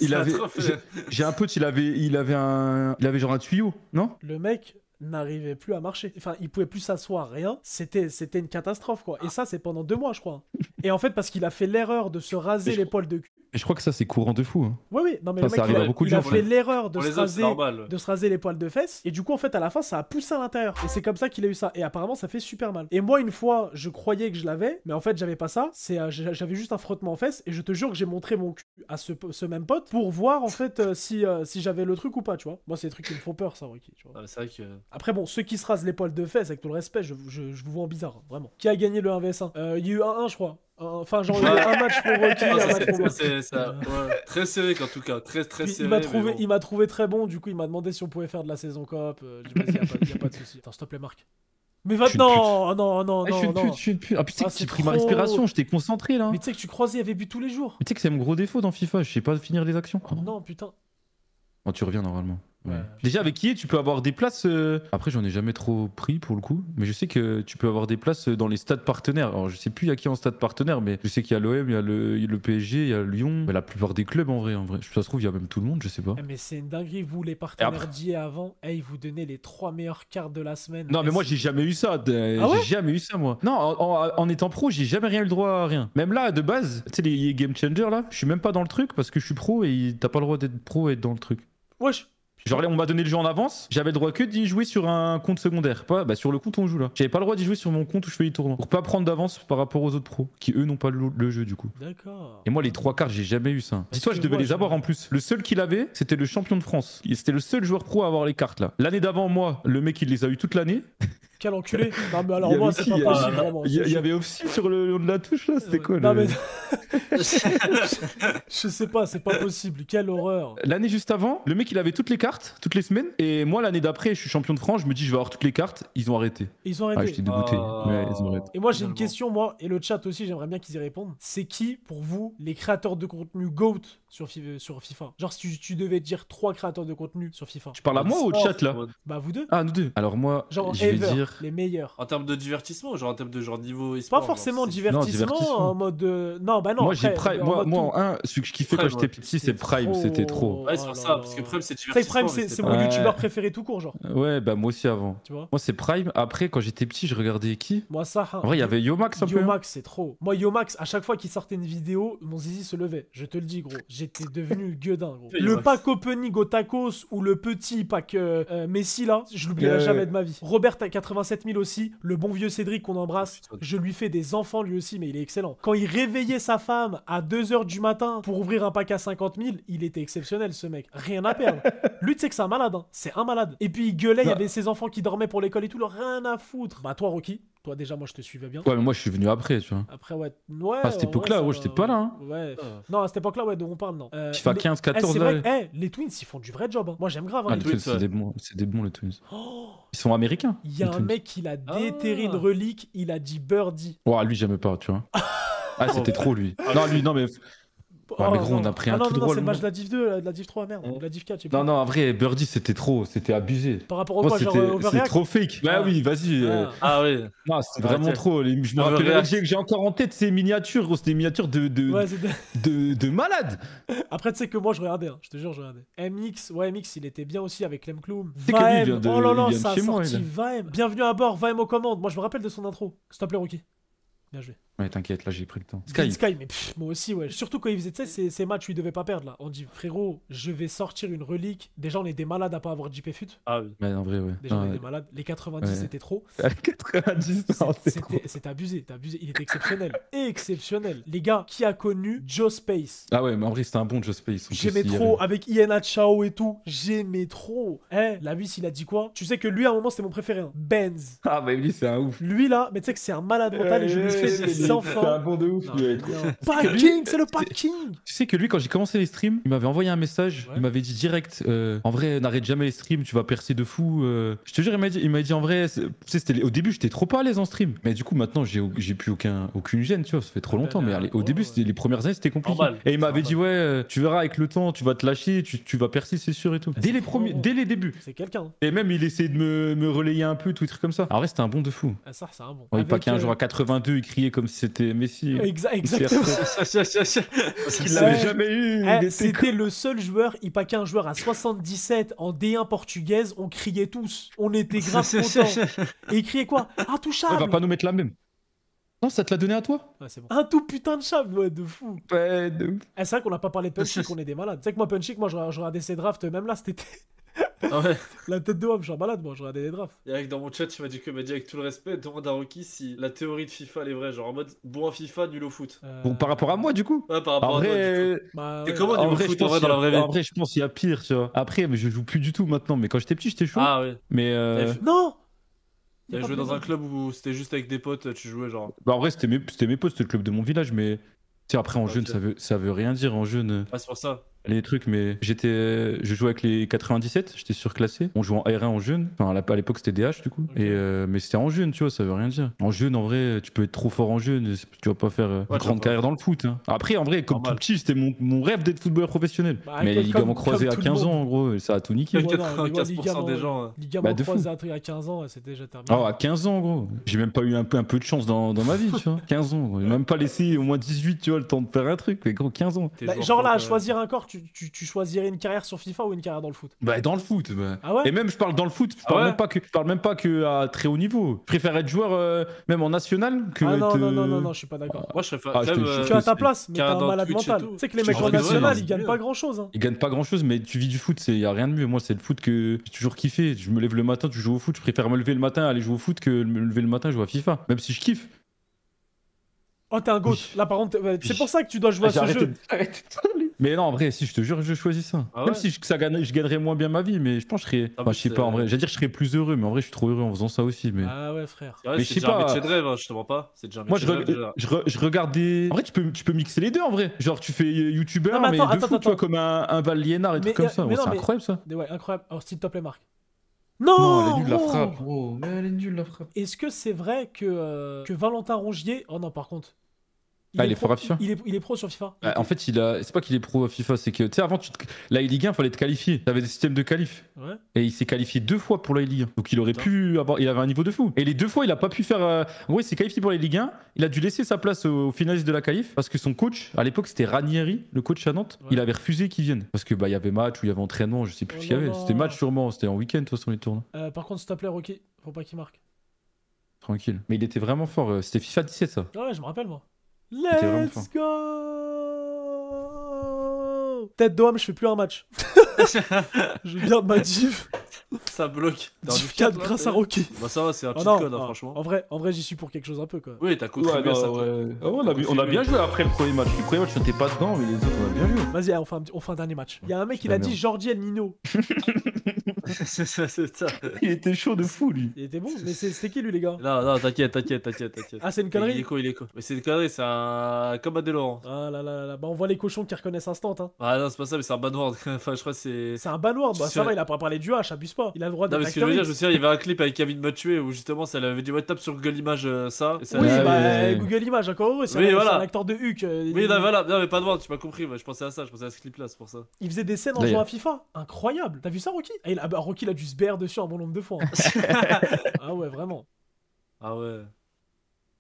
j'ai un pote, il avait genre un tuyau, non? Le mec n'arrivait plus à marcher. Enfin, il pouvait plus s'asseoir, rien. C'était une catastrophe, quoi. Et ça, c'est pendant 2 mois, je crois. Et en fait, parce qu'il a fait l'erreur de se raser les poils de cul. Et je crois que ça, c'est courant de fou. Hein. Oui. Non, mais le mec, il a fait l'erreur de se raser les poils de fesses. Et du coup, en fait, à la fin, ça a poussé à l'intérieur. Et c'est comme ça qu'il a eu ça. Et apparemment, ça fait super mal. Et moi, une fois, je croyais que je l'avais. Mais en fait, j'avais pas ça. J'avais juste un frottement en fesses. Et je te jure que j'ai montré mon cul à ce même pote pour voir, en fait, si j'avais le truc ou pas, tu vois. Moi, c'est des trucs qui me font peur, ça, Ricky. Tu vois. Ah, c'est vrai que... Après, bon, ceux qui se rasent les poils de fesses, avec tout le respect, je vous vois en bizarre, hein, vraiment. Qui a gagné le 1vs1? Il y a eu 1-1, je crois. Enfin, genre, un match pour Rocky, un match pour moi. C'est ça, ouais. Très serré, en tout cas. Très serré. Il m'a trouvé très bon, du coup, il m'a demandé si on pouvait faire de la saison coop. J'ai dit, vas-y, y a pas de souci. Attends, s'il te plaît, Marc. Mais maintenant, non. Je suis une pute. Ah, puis tu sais que j'ai pris ma respiration, j'étais concentré là. Mais tu sais que tu croisais, il y avait but tous les jours. Mais tu sais que c'est mon gros défaut dans FIFA, je sais pas finir les actions. Non, putain. Oh, tu reviens normalement. Ouais. Ouais. Déjà avec EA tu peux avoir des places. Après j'en ai jamais trop pris pour le coup, mais je sais que tu peux avoir des places dans les stades partenaires. Alors je sais plus il y a qui en stade partenaire, mais je sais qu'il y a l'OM, il y a le PSG, il y a Lyon, mais la plupart des clubs en vrai. Ça se trouve il y a même tout le monde, je sais pas. Mais c'est une dinguerie, vous les partenaires d'IA avant, ils vous donnaient les 3 meilleures cartes de la semaine. Non mais moi j'ai jamais eu ça, j'ai jamais eu ça moi. Non, en étant pro j'ai jamais rien eu le droit à rien. Même là de base, tu sais les EA Game Changer là, je suis même pas dans le truc parce que je suis pro et t'as pas le droit d'être pro et être dans le truc. Wesh. Genre là on m'a donné le jeu en avance, j'avais le droit que d'y jouer sur un compte secondaire, pas sur le compte où on joue là. J'avais pas le droit d'y jouer sur mon compte où je fais les tournois. Pour pas prendre d'avance par rapport aux autres pros, qui eux n'ont pas le jeu du coup. D'accord. Et moi les 3 cartes j'ai jamais eu ça. Dis-toi je devais les avoir en plus. Le seul qui l'avait c'était le champion de France. C'était le seul joueur pro à avoir les cartes là. L'année d'avant moi, le mec il les a eu toute l'année. Quel enculé. Non mais alors moi c'est pas possible vraiment. Il y avait aussi sur le long de la touche là, c'était quoi non mais... Je sais pas, c'est pas possible. Quelle horreur. L'année juste avant, le mec il avait toutes les cartes, toutes les semaines. Et moi l'année d'après, je suis champion de France, je me dis je vais avoir toutes les cartes. Ils ont arrêté. Ils ont arrêté. Ah, j'étais dégoûté. Ouais, ils ont arrêté. Et moi j'ai une question, moi, et le chat aussi, j'aimerais bien qu'ils y répondent. C'est qui, pour vous, les créateurs de contenu GOAT sur FIFA? Genre si tu devais dire 3 créateurs de contenu sur FIFA. Tu parles à moi ou au chat là? Bah vous deux. Ah nous deux. Alors moi, genre je vais dire les meilleurs. En termes de divertissement ou genre en termes de genre niveau e-sport? Pas forcément genre, divertissement, en mode... Non bah non. Moi après, j'ai Prime, moi en 1, celui que je kiffais quand j'étais petit c'est Prime, c'était trop. Ouais c'est pour ça, parce que Prime c'est divertissement. Prime c'est mon youtubeur préféré tout court genre. Ouais bah moi aussi avant. Tu vois. Moi c'est Prime, après quand j'étais petit je regardais qui? Moi ça. En vrai il y avait Yomax un peu. Yomax c'est trop. Moi Yomax, à chaque fois qu'il sortait une vidéo, mon zizi se levait. Je te le dis gros, j'étais devenu gueudin gros. Le pack opening au tacos ou le petit pack Messi là, je l'oublierai jamais de ma vie. Robert à 87 000 aussi, le bon vieux Cédric qu'on embrasse, je lui fais des enfants lui aussi mais il est excellent. Quand il réveillait sa femme à 2h du matin pour ouvrir un pack à 50 000, il était exceptionnel ce mec, rien à perdre. Lui tu sais que c'est un malade, hein. C'est un malade. Et puis il gueulait, il y avait ses enfants qui dormaient pour l'école et tout, rien à foutre. Bah toi Rocky, toi déjà moi je te suivais bien. Ouais mais moi je suis venu après tu vois. Après ouais. À cette époque-là, j'étais pas là. Hein. Ouais. Non, à cette époque-là, ouais, dont on parle, non. FIFA 15, 14, c'est vrai, les Twins, ils font du vrai job. Hein. Moi, j'aime grave. Hein, les Twins, c'est des bons, les Twins. Ils sont américains. Il y a un mec, il a déterré une relique, il a dit Birdie. Ouais, lui, j'aime pas, tu vois. Ah, c'était trop, lui. Non, lui, non, mais... Ouais, mais gros, on a pris un tout droit. Non, c'est le match de la Div 2, de la Div 3, merde. De la Div 4, je sais pas. Non, en vrai, Birdie, c'était trop, c'était abusé. Par rapport au quoi, genre Overreact? C'est trop fake. Bah oui, vas-y. Ah oui. Non, c'est vraiment trop. Je me rappelle que j'ai encore en tête ces miniatures, gros. C'était des miniatures de malades. Après, tu sais que moi, je regardais, je te jure, je regardais. MX, il était bien aussi avec Lemcloum. Vaem, oh là là, ça a sorti Vaem. Bienvenue à bord, Vaem aux commandes. Moi, je me rappelle de son intro. S'il te plaît, Rocky. Bien joué. Ouais, t'inquiète, là j'ai pris le temps. Sky, mais moi aussi, ouais. Surtout quand il faisait, tu sais, ces matchs où il devait pas perdre là. On dit, frérot, je vais sortir une relique. Déjà, on est des malades à pas avoir JP Fut. Ah oui. Mais en vrai, ouais. Déjà, on est des malades. Les 90, c'était trop. 90, c'était abusé, Il était exceptionnel. Exceptionnel. Les gars, qui a connu Joe Space? Ah ouais, mais en vrai, c'était un bon Joe Space. J'aimais trop, avec Iena Chao et tout. J'aimais trop. La Luis, il a dit quoi? Tu sais que lui, à un moment, c'était mon préféré. Hein. Benz. Ah bah lui, c'est un ouf. Lui là, mais tu sais que c'est un malade mental et je lui fais des enfants. C'est un bon de ouf. Packing, c'est le packing. Tu sais que lui, quand j'ai commencé les streams, il m'avait envoyé un message. Ouais. Il m'avait dit direct, en vrai, n'arrête jamais les streams, tu vas percer de fou. Je te jure, il m'a dit en vrai, tu sais, au début, j'étais trop pas à l'aise en stream. Mais du coup, maintenant, j'ai plus aucune gêne, tu vois, ça fait trop longtemps. Mais au début, les premières années, c'était compliqué. Normal. Et il m'avait dit, ouais, tu verras avec le temps, tu vas te lâcher, tu vas percer, c'est sûr et tout. Dès les débuts. C'est quelqu'un. Et même, il essayait de me relayer un peu, tout des trucs comme ça. En vrai, c'était un bon de fou. Ça, c'est un bon. Il paquait un jour à 82, il criait comme si c'était Messi. Exactement. Parce qu'il l'avait jamais eu. C'était le seul joueur, il paquait un joueur à 77 en D1 portugaise, on criait tous. On était grave contents. Et il criait quoi? Intouchable. On va pas nous mettre la même. Non, ça te l'a donné à toi? Ouais, c'est bon. Un tout putain de chable, ouais, de fou. Ouais, de ouf. C'est vrai qu'on n'a pas parlé de Punchik, on est des malades. Tu sais que moi, Punchik, je regardais ses drafts, même là, c'était... Ah ouais. La tête de homme, je suis un malade, moi, je regardais des drafts. Et avec dans mon chat, tu m'as dit avec tout le respect, demande à Rocky si la théorie de FIFA elle est vraie, genre en mode bon à FIFA, nul au foot. Bon, par rapport à moi, du coup? Ouais, par rapport à toi. Bah, et comment nul au foot en vrai dans la vraie vie? En vrai, je pense qu'il y a pire, tu vois. Après, mais je joue plus du tout maintenant, mais quand j'étais petit, j'étais chaud. Ah ouais. Mais non! T'avais joué dans un club où c'était juste avec des potes, tu jouais genre. Bah en vrai, c'était mes potes, c'était le club de mon village, mais. Tu sais, après en jeune, ça veut rien dire en jeune. Ah, c'est pour ça. les trucs, mais je jouais avec les 97, j'étais surclassé. On jouait en R1 en jeune. Enfin, à l'époque, c'était DH du coup. Ok. Mais c'était en jeune, tu vois, ça veut rien dire. En jeune, en vrai, tu peux être trop fort en jeune, tu vas pas faire une tu grande vas carrière dans le foot. Hein. Après, en vrai, comme Normal. tout petit, c'était mon rêve d'être footballeur professionnel. Bah, mais les ligaments comme croisés à tout le 15 monde. ans, en gros, ça a tout niqué. Ouais, Ouais, non, 95% des gens. Ligaments Bah, de fou. croisés à 15 ans, c'est déjà terminé. Oh, à 15 ans, gros. J'ai même pas eu un peu de chance dans ma vie, tu vois. 15 ans, gros. J'ai même pas laissé au moins 18, tu vois, le temps de faire un truc. Mais gros, 15 ans. T'es Bah, joueur genre là, à pro, choisir un corps, tu choisirais une carrière sur FIFA ou une carrière dans le foot? Bah, dans le foot. Bah. Ah ouais? Et même, je parle dans le foot, je Ah parle, ouais je parle même pas que à très haut niveau. Je préfère être joueur, même en national, que Ah non, être, non, je suis pas d'accord. Moi, je préfère Ah, quand je te même. jure Tu es à que ta c'est- place, mais t'as carrière un dans malade Twitch et mental. tout. Tu sais que les Tu mecs te en rigoles, national, non, ils gagnent c'est pas mieux. grand chose. Hein. Ils gagnent pas grand chose, mais tu vis du foot, y a rien de mieux. Moi, c'est le foot que j'ai toujours kiffé. Je me lève le matin, tu joues au foot. Je préfère me lever le matin, aller jouer au foot que me lever le matin, jouer à FIFA. Même si je kiffe. Oh, t'es un goat. Oui. Là, par contre, c'est Oui. pour ça que tu dois jouer à ce jeu. Arrêtez de parler. Mais non, en vrai, si je te jure, je choisis ça. Ah Même ouais si je gagnerais moins bien ma vie, mais je pense que je serais. Ah, Enfin, mais je sais pas, en vrai. J'allais dire que je serais plus heureux, mais en vrai, je suis trop heureux en faisant ça aussi. Mais Ah ouais, frère. C'est vrai, Mais c'est je sais déjà un pas. métier de rêve, hein, je te mens pas. C'est déjà un moi, métier de rêve déjà. je regardais. En vrai, tu peux mixer les deux en vrai. Genre, tu fais youtubeur, Non, mais mais attends, de foot, tu vois, attends. comme un Val Liénard et Mais, trucs comme ça. mais non, C'est mais- incroyable ça. Ouais, incroyable. Alors, s'il te plaît, Marc. Non, Non, elle est nulle la gros. frappe. Oh, mais elle est nulle la frappe. Est-ce que c'est vrai que Valentin Rongier. Oh non, par contre. Ah, il est fort à FIFA. Il est pro sur FIFA. Bah, en fait, c'est pas qu'il est pro à FIFA, c'est que, tu sais, avant, la Ligue 1, fallait te qualifier. T'avais des systèmes de qualif. Ouais. Et il s'est qualifié 2 fois pour la Ligue 1. Donc il aurait Putain. pu avoir. Il avait un niveau de fou. Et les 2 fois, il a pas pu faire. En gros, il s'est qualifié pour la Ligue 1. Il a dû laisser sa place au finaliste de la qualif. Parce que son coach, à l'époque, c'était Ranieri, le coach à Nantes. Ouais. Il avait refusé qu'il vienne. Parce que bah, il y avait match ou il y avait entraînement, je sais plus Oh ce qu'il y là avait. là. C'était match sûrement. C'était en week-end, de toute façon, les tournois. Par contre, s'il te plaît, Rocky, faut pas qu'il marque. Tranquille. Mais il était vraiment fort. C'était FIFA 17, ça. Ah ouais, je me rappelle, moi. était vraiment Let's go. Tête d'homme, je fais plus un match. Je garde ma div. Ça bloque. T'es en Div div 4 là, grâce t'es- à Rocky. Bah, ça va, c'est un Oh cheat non, code, hein, non. franchement. En vrai, j'y suis pour quelque chose un peu, quoi. Oui, t'as contribué à ça. toi. on a bien joué après le premier match. Le premier match, on n'était pas dedans, mais les autres, on a bien joué. Vas-y, on fait un dernier match. Il y a un mec, C'est il a la dit merde. Jordi El Nino. C'est ça. Il était chaud de fou, lui. Il était bon, mais c'était qui lui, les gars? Non, t'inquiète. Ah, c'est une Il connerie? est con. Mais c'est une connerie, c'est un. Comme Adé Laurent. Ah là là là, bah on voit les cochons qui reconnaissent instant, hein. Ah non, c'est pas ça, mais c'est un banward. Enfin, je crois que c'est. C'est un banward, bah C'est ça vrai. va, il a pas parlé du H, abuse pas. Il a le droit Non, d'être mais ce que je veux dire, je acteur me souviens, il y avait un clip avec Kevin Mathieu où justement, ça avait dit ouais, tape sur Google Images ça. Et ça Oui, Ah, bah ouais. Google Images, encore heureux, c'est Oui, un, voilà. c'est un acteur de Huck. Oui, non, voilà, non, mais pas de voir, tu m'as compris, ouais, je pensais à ça, je pensais à ce clip là, c'est pour ça. Il faisait des scènes en D'ailleurs. jouant à FIFA. Incroyable. T'as vu ça, Rocky? Bah, Rocky, il a dû se BR dessus un bon nombre de fois. Hein. Ah ouais, vraiment. Ah ouais.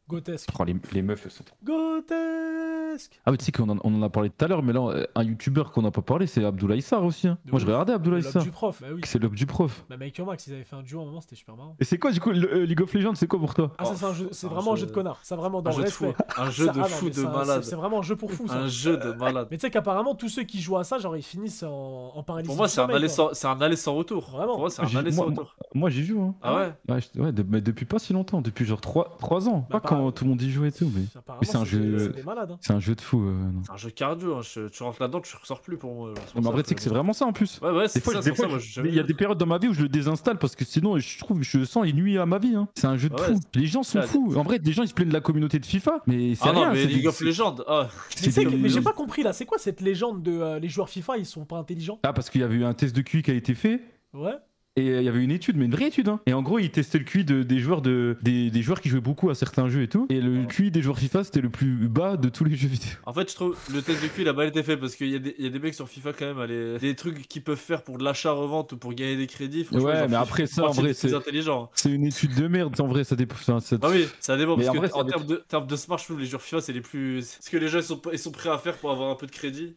Grotesque. Oh, les meufs, elles sont trop. Grotesque. Ah, mais tu sais qu'on on en a parlé tout à l'heure, mais là, un youtubeur qu'on n'a pas parlé, c'est Abdoulaye Sarr aussi. Hein. De Moi, je ouf. regardais Abdoulaye L'homme Sarr. du prof, bah oui. C'est l'homme du prof. Bah, Mike Max, ils avaient fait un duo à un moment, c'était super marrant. Et c'est quoi, du coup, League of Legends, c'est quoi pour toi? Ah, ça, Oh, c'est un jeu, c'est un vraiment un jeu- jeu de connard. Ça, vraiment, dans Un le jeu de fou. respect. Un jeu Ça- de ah non, fou mais de ça, malade. C'est vraiment un jeu pour fou, ça. Un jeu de malade. Mais tu sais qu'apparemment, tous ceux qui jouent à ça, genre, ils finissent en paralysie. Pour moi, du c'est un sommeil, aller quoi. sans retour. Vraiment. Pour moi, c'est un J'ai- aller sans retour. Moi, j'y joue. Hein. Ah ouais? Ouais, mais depuis pas si longtemps, depuis genre 3 ans. Bah, Pas quand tout le monde y jouait et tout, mais Apparemment, c'est un jeu- C'est des malades. Hein. c'est un jeu de fou. Non. C'est un jeu cardio, hein. Tu rentres là-dedans, tu ressors plus pour moi. Mais en vrai, tu sais que c'est vraiment ça en plus. Ouais, Des c'est fois, ça, des c'est pour fois, ça, moi, j'ai jamais il y a vu. des périodes dans ma vie où je le désinstalle parce que sinon, je sens il nuit à ma vie. Hein. C'est un jeu de Ouais, fou. Les gens sont ça- fous. En vrai, des gens ils se plaignent de la communauté de FIFA, mais c'est Ah non, rien. mais c'est League des- of Legends, ah. c'est Mais, des- mais j'ai pas compris là, c'est quoi cette légende de les joueurs FIFA, ils sont pas intelligents? Ah, parce qu'il y avait eu un test de QI qui a été fait. Ouais. Et il y avait une étude, mais une vraie étude. Hein. Et en gros, ils testaient le QI des joueurs des joueurs qui jouaient beaucoup à certains jeux et tout. Et le QI des joueurs FIFA, c'était le plus bas de tous les jeux vidéo. En fait, je trouve le test de QI il a mal été fait parce qu'il y a des mecs sur FIFA quand même, des trucs qu'ils peuvent faire pour de l'achat-revente ou pour gagner des crédits. franchement, Ouais, genre, mais faut- après faut ça, en partir vrai, des plus c'est intelligent. c'est une étude de merde. En vrai, ça dépend. Ah oui, ça dépend Mais parce en que vrai, en ça termes de smart, je trouve les joueurs FIFA c'est les plus. Ce que les gens ils sont prêts à faire pour avoir un peu de crédit.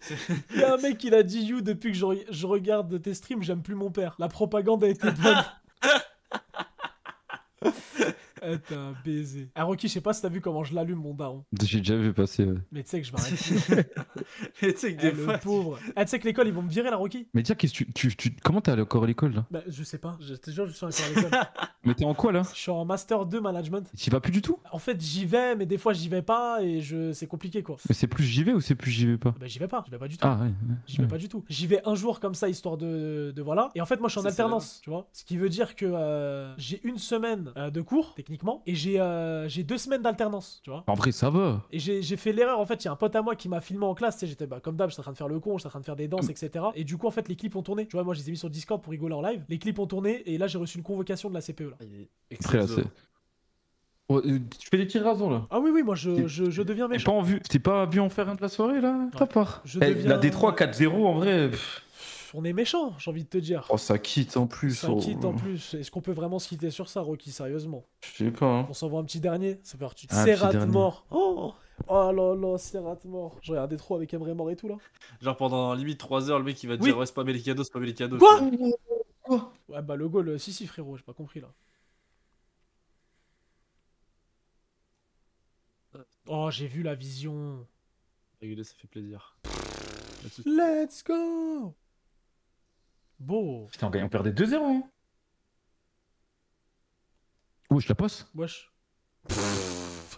Il y a un mec qui l'a dit You depuis que je regarde tes streams, j'aime plus mon père. La propagande a été bonne. Eh, t'es un baiser. Ah, Rocky, je sais pas si t'as vu comment je l'allume, mon daron. J'ai déjà vu passer. Mais tu sais que je m'arrête plus. Et tu sais que Eh, des le fois. pauvre. Ah, tu sais que l'école, ils vont me virer, la Rocky? Mais tiens, comment t'es allé encore à l'école là? Bah, je sais pas. Je te jure, je suis encore à l'école. Mais t'es en quoi là? Je suis en Master 2 Management. T'y vas plus du tout? En fait, j'y vais, mais des fois, j'y vais pas et c'est compliqué, quoi. Mais c'est plus j'y vais ou c'est plus j'y vais pas? Bah, j'y vais pas. J'y vais pas du tout. Ah ouais. J'y vais pas du tout. J'y vais un jour comme ça, histoire de voilà. Et en fait, moi, je suis en Ça, c'est alternance, tu vois. Ce qui veut dire que j'ai une semaine de cours, techniquement. techniquement, et j'ai 2 semaines d'alternance, tu vois. En vrai, ça va. Et j'ai fait l'erreur, en fait, il y a un pote à moi qui m'a filmé en classe, tu sais, j'étais comme d'hab, j'étais en train de faire le con, j'étais en train de faire des danses, etc. Et du coup, en fait, les clips ont tourné. Tu vois, moi, je les ai mis sur Discord pour rigoler en live. Les clips ont tourné, et là, j'ai reçu une convocation de la CPE, là. Après, là, c'est. Oh, tu fais des tirs rasants là. Ah oui, oui, moi, je deviens méchant. T'es pas vu en faire un de la soirée là, ta part. Je La deviens- D3 4-0 en vrai. On est méchant, j'ai envie de te dire. Oh, ça quitte en plus. Ça quitte en plus. Est-ce qu'on peut vraiment se quitter sur ça, Rocky, sérieusement? Je sais pas. Hein. On s'envoie un petit dernier, ça fait partie. Un Serrat petit dernier. mort. Oh là là, Serrat mort. Je regardais trop avec Emre mort et tout là. Genre pendant limite 3 heures, le mec il va te Oui. dire ouais, c'est pas mes cadeaux, c'est pas mes cadeaux. Quoi tu vois. Ouais, bah le goal, si frérot, j'ai pas compris là. Oh, j'ai vu la vision. Rigoler, ça fait plaisir. Let's go. Beau. Putain, on perdait 2-0. Hein. Oh, je la passe. Wesh.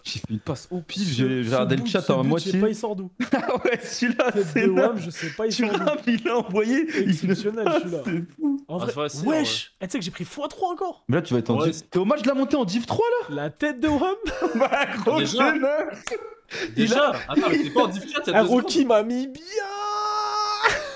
J'ai fait une passe au pif, Ce- j'ai ce regardé le but- chat ce à but, Je moitié. sais pas, il sort d'où. Ah ouais, celui-là, Tête c'est de là. Wham, je sais pas, il Tu sort d'où. rappes, il l'a envoyé. Exceptionnel celui-là. C'est fou. En Ah, vrai, c'est facile, wesh. Eh, tu sais que j'ai pris x3 encore. Mais là, tu vas être en Ouais, div. T'es au match de la montée en div 3 là. La tête de Wham. Bah, gros, Déjà. c'est neuf. Déjà, attends, mais t'es pas en div 4, Ah, Rocky m'a mis bien.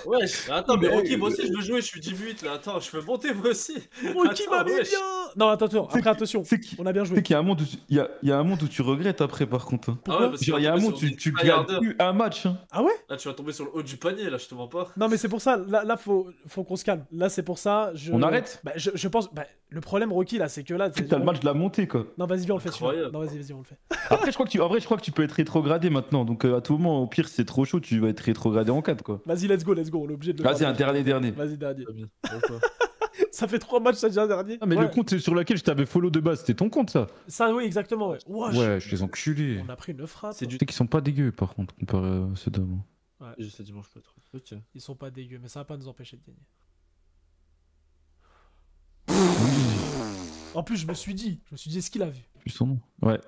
Wesh, attends, mais Mais- Rocky, moi aussi je veux jouer, je suis div 8 là, attends, je peux monter moi aussi. Rocky m'a Attends, mis wesh. bien. Non, attends, C'est après attention. C'est qui On a bien Tu sais joué. qu'il y a un monde où il y a un monde où tu regrettes après par contre. Hein. Pourquoi parce que Genre il y a un tu vas monde où tomber tu sur des gagnes tryharders. plus un match. Hein. Ah ouais? Là tu vas tomber sur le haut du panier, là je te mens pas. Non, mais c'est pour ça, là faut qu'on se calme. Là, c'est pour ça. On arrête? Bah, je pense. Bah, le problème, Rocky, là, c'est que là. T'as le match de la montée quoi. Non, vas-y, viens, on le fait celui-là. Incroyable. Non, vas-y, on le fait. Après en vrai je crois que tu peux être rétrogradé maintenant. Donc à tout moment au pire si c'est trop chaud tu vas être rétrogradé en 4 quoi. Vas-y, let's go, on est obligé de le Vas-y faire. un dernier. Vas-y, dernier. Très bien. Pourquoi Ça fait 3 matchs, ça déjà dernier. Ah mais Ouais. le compte sur lequel je t'avais follow de base c'était ton compte ça. Ça, oui, exactement, ouais. Wesh. Ouais je les enculés. On a pris une frappe. C'est du. Tu sais qu'ils sont pas dégueux par contre comparé à ceux d'avant. Je sais dimanche peut-être. Ok. Ils sont pas dégueux, mais ça va pas nous empêcher de gagner. En plus, je me suis dit, est-ce qu'il a vu? Plus son nom. Ouais.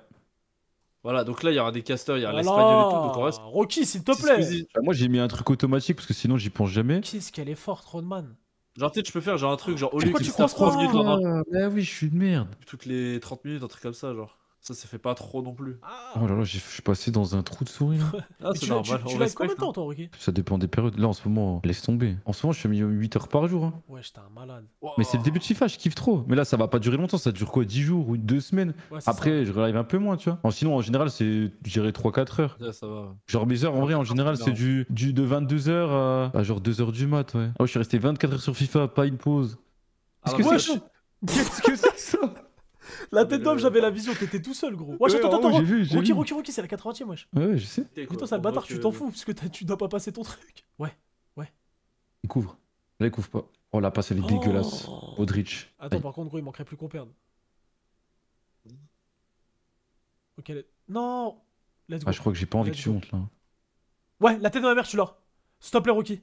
Voilà, donc là il y aura des casteurs, il y a Voilà. l'espagnol et tout, donc on reste. Rocky, s'il te C'est plaît. Squeezie. Moi j'ai mis un truc automatique parce que sinon j'y pense jamais. Qu'est-ce qu'elle est forte, Rodman. Genre tu sais, tu peux faire genre un truc, genre au lieu Pourquoi qu'il tu se tape croises 3 pas minutes dans un- Ah oui je suis une merde. toutes les 30 minutes, un truc comme ça, genre. Ça fait pas trop non plus. Ah. Oh là là je suis passé dans un trou de souris là. Ah, Mais c'est tu normal, tu on l'as combien de respecte. temps, toi, Rocky? Ça dépend des périodes. Là en ce moment laisse tomber. En ce moment je suis mis 8 heures par jour. Hein. Ouais, j'étais un malade. Mais c'est le début de FIFA, je kiffe trop. Mais là, ça va pas durer longtemps, ça dure quoi 10 jours ou 2 semaines. Ouais, c'est Après, je relive un peu moins, tu vois. Sinon, en général, c'est, je dirais 3-4 heures. Ouais, ça va. Genre mes heures, en vrai, en général, c'est de 22h à genre 2h du mat, ouais. Ah ouais, je suis resté 24 heures sur FIFA, pas une pause. Alors, Qu'est-ce que wesh. c'est Qu'est-ce que c'est ça ça. La tête d'homme, j'avais la vision, t'étais tout seul, gros. Wesh, Ouais, attends, ouais, attends, j'ai vu, j'ai vu. Rocky, c'est la 80ème, wesh. Ouais, je sais. Putain, sale bâtard, tu t'en fous, parce que tu dois pas passer ton truc. Ouais. Il couvre. Là, il couvre pas. Oh, la passe, elle est dégueulasse. Oh. Modric. Attends, Aïe. par contre, gros, il manquerait plus qu'on perde. Ok, non. Let's go. Ah, je crois que j'ai pas envie que Let's tu go. montes là. Ouais, la tête de ma mère, tu l'as. Stop play, Rocky.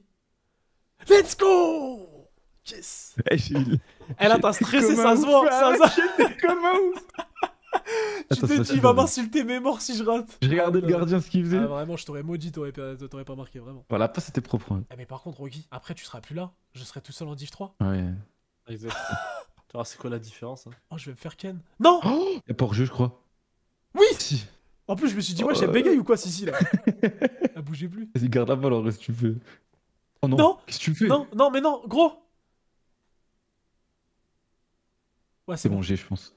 Let's go. Yes. Elle a t'as stressé, ça se voit. Comme un ouf. Tu Attends, t'es ça, dit, c'est il va pas m'insulter mes morts si je rate. J'ai regardé le gardien ce qu'il faisait. Ah, vraiment, je t'aurais maudit, t'aurais pas marqué, vraiment. Voilà, pas c'était propre. Hein. Eh, mais par contre, Rocky, après, tu seras plus là. Je serai tout seul en Div 3. Ouais. Exact. Tu vois, c'est quoi la différence hein. Oh, je vais me faire ken. Non. Oh, y'a pas hors-jeu, je crois. Oui. Si. En plus, je me suis dit, ouais, j'ai bégaye ou quoi, Sissi, là. Elle bougeait plus. Vas-y, garde la balle en vrai si tu veux. Oh non. Non. Qu'est-ce que tu fais? Non, non, mais non, gros. Ouais, C'est bon, j'ai, je pense.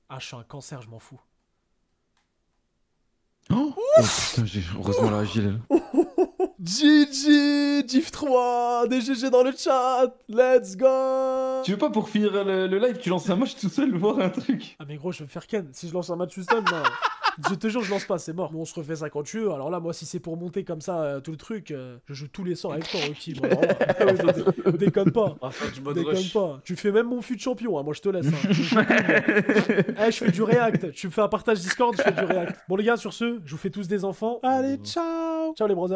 Ah, je suis un cancer, je m'en fous. Oh, putain, j'ai heureusement la agile. GG, Div 3, des GG dans le chat, let's go. Tu veux pas pour finir le live, tu lances un match tout seul, voir un truc? Ah mais gros, je vais me faire ken. Si je lance un match tout seul, non. Je te jure, je lance pas, c'est mort. Bon, on se refait ça quand tu veux. Alors là, moi, si c'est pour monter comme ça tout le truc, je joue tous les sorts avec toi, Rocky. Bon, alors là, déconne pas. On va faire du mode Déconne rush. pas. Tu fais même mon fut de champion, hein. Moi je te laisse. Hein. Eh, je fais du React. Tu me fais un partage Discord, je fais du React. Bon les gars, sur ce, je vous fais tous des enfants. Allez, ciao. Ciao les brothers.